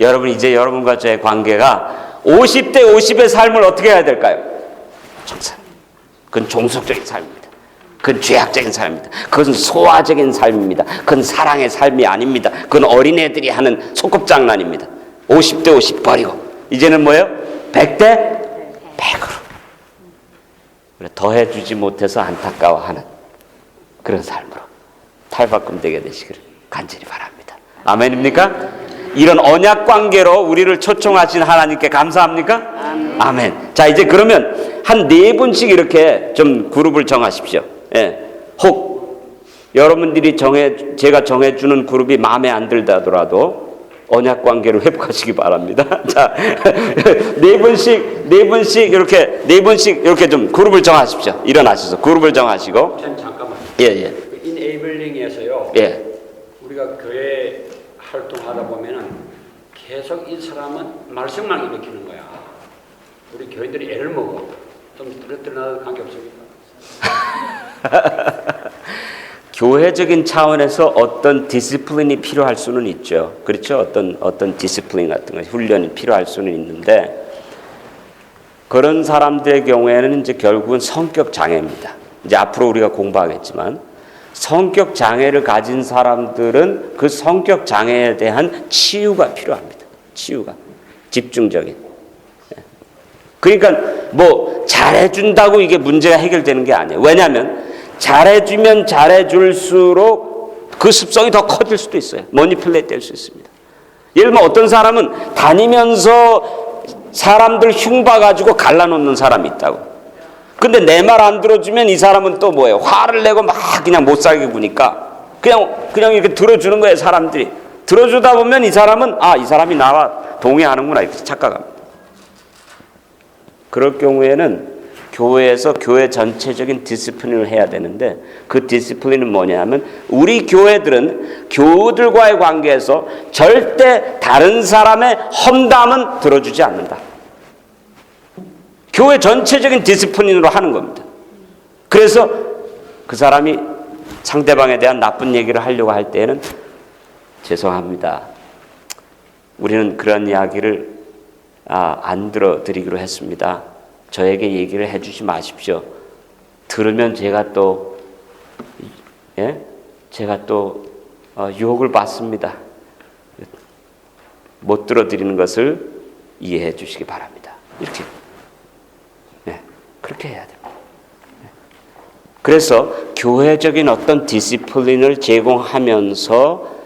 여러분, 이제 여러분과 저의 관계가 50대 50의 삶을 어떻게 해야 될까요? 정상. 그건 종속적인 삶입니다. 그건 죄악적인 삶입니다. 그건 소화적인 삶입니다. 그건 사랑의 삶이 아닙니다. 그건 어린애들이 하는 소꿉장난입니다. 50대 50 버리고 이제는 뭐예요? 100대 100으로. 더해주지 못해서 안타까워하는 그런 삶으로 탈바꿈 되게 되시기를 간절히 바랍니다. 아멘입니까? 이런 언약 관계로 우리를 초청하신 하나님께 감사합니까? 아멘. 자, 이제 그러면 한 4분씩 이렇게 좀 그룹을 정하십시오. 혹 여러분들이 제가 정해주는 그룹이 마음에 안 들다더라도 언약 관계를 회복하시기 바랍니다. 자, 4분씩 이렇게 좀 그룹을 정하십시오. 일어나셔서 그룹을 정하시고. 잠깐만. 예. 인에이블링에서요. 예. 우리가 교회 활동하다 보면은 계속 이 사람은 말썽만 일으키는 거야. 우리 교인들이 애를 먹어. 좀 들어나도 관계 없습니까? 교회적인 차원에서 어떤 디시플린이 필요할 수는 있죠. 그렇죠? 어떤 디시플린 같은 거, 훈련이 필요할 수는 있는데 그런 사람들의 경우에는 이제 결국은 성격 장애입니다. 이제 앞으로 우리가 공부하겠지만 성격 장애를 가진 사람들은 그 성격 장애에 대한 치유가 필요합니다. 치유가 집중적인. 그러니까 뭐 잘해준다고 이게 문제가 해결되는 게 아니에요. 왜냐하면 잘해주면 잘해줄수록 그 습성이 더 커질 수도 있어요. 머니플레이트 될 수 있습니다. 예를 들면 어떤 사람은 다니면서 사람들 흉봐가지고 갈라놓는 사람이 있다고. 근데 내 말 안 들어주면 이 사람은 또 뭐예요? 화를 내고 막 그냥 못 살게 구니까 그냥 이렇게 들어주는 거예요. 사람들이 들어주다 보면 이 사람은 이 사람이 나와 동의하는구나 이렇게 착각합니다. 그럴 경우에는 교회에서 교회 전체적인 디시플린을 해야 되는데 그 디시플린은 뭐냐면 우리 교회들은 교우들과의 관계에서 절대 다른 사람의 험담은 들어주지 않는다. 교회 전체적인 디시플린으로 하는 겁니다. 그래서 그 사람이 상대방에 대한 나쁜 얘기를 하려고 할 때에는 죄송합니다. 우리는 그런 이야기를 안 들어드리기로 했습니다. 저에게 얘기를 해주지 마십시오. 들으면 제가 또 유혹을 받습니다. 못 들어드리는 것을 이해해 주시기 바랍니다. 이렇게 그렇게 해야 됩니다. 그래서 교회적인 어떤 디시플린을 제공하면서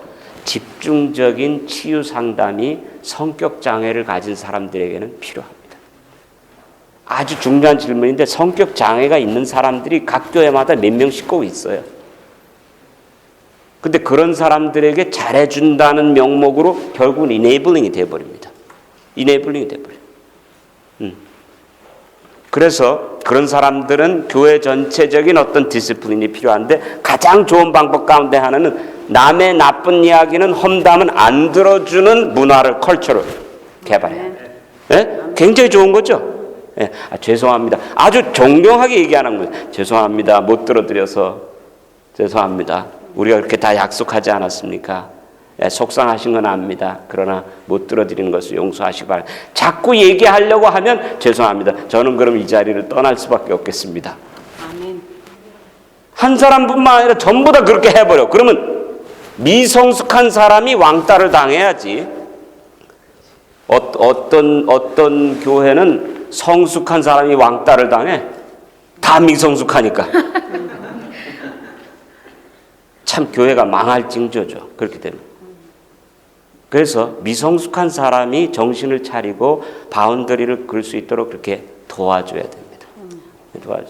집중적인 치유 상담이 성격 장애를 가진 사람들에게는 필요합니다. 아주 중요한 질문인데 성격 장애가 있는 사람들이 각 교회마다 몇 명씩 꼭 있어요. 근데 그런 사람들에게 잘해준다는 명목으로 결국은 이네이블링이 돼버립니다. 이네이블링이 돼버려요. 그래서 그런 사람들은 교회 전체적인 어떤 디스플린이 필요한데 가장 좋은 방법 가운데 하나는 남의 나쁜 이야기는 험담은 안 들어주는 문화를 컬처를 개발해야 돼요. 예? 굉장히 좋은 거죠. 예. 죄송합니다. 아주 존경하게 얘기하는 거예요. 죄송합니다. 못 들어드려서 죄송합니다. 우리가 그렇게 다 약속하지 않았습니까? 예, 속상하신 건 압니다. 그러나 못 들어드리는 것을 용서하시기 바랍니다. 자꾸 얘기하려고 하면 죄송합니다. 저는 그럼 이 자리를 떠날 수밖에 없겠습니다. 아멘. 한 사람뿐만 아니라 전부 다 그렇게 해버려. 그러면 미성숙한 사람이 왕따를 당해야지. 어떤 교회는 성숙한 사람이 왕따를 당해? 다 미성숙하니까. 참 교회가 망할 징조죠. 그렇게 되면. 그래서 미성숙한 사람이 정신을 차리고 바운더리를 그을 수 있도록 그렇게 도와줘야 됩니다. 도와줘.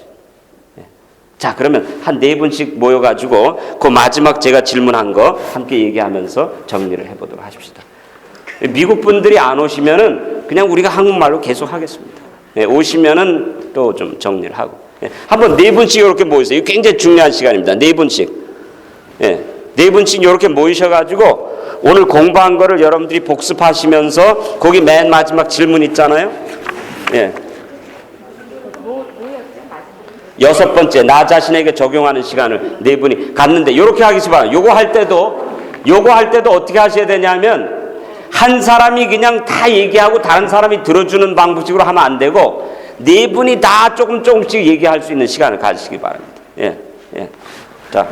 자, 그러면 한 4분씩 모여가지고 그 마지막 제가 질문한 거 함께 얘기하면서 정리를 해보도록 하십시다. 미국 분들이 안 오시면은 그냥 우리가 한국말로 계속 하겠습니다. 오시면은 또 좀 정리를 하고. 한번 4분씩 이렇게 모이세요. 이거 굉장히 중요한 시간입니다. 4분씩. 4분씩 이렇게 모이셔가지고 오늘 공부한 거를 여러분들이 복습하시면서 거기 맨 마지막 질문 있잖아요. 예. 6번째, 나 자신에게 적용하는 시간을 4분이 갖는데 이렇게 하기 싫어요. 요거 할 때도 어떻게 하셔야 되냐면 한 사람이 그냥 다 얘기하고 다른 사람이 들어주는 방식으로 하면 안 되고 4분이 다 조금씩 얘기할 수 있는 시간을 가지시기 바랍니다. 예. 자.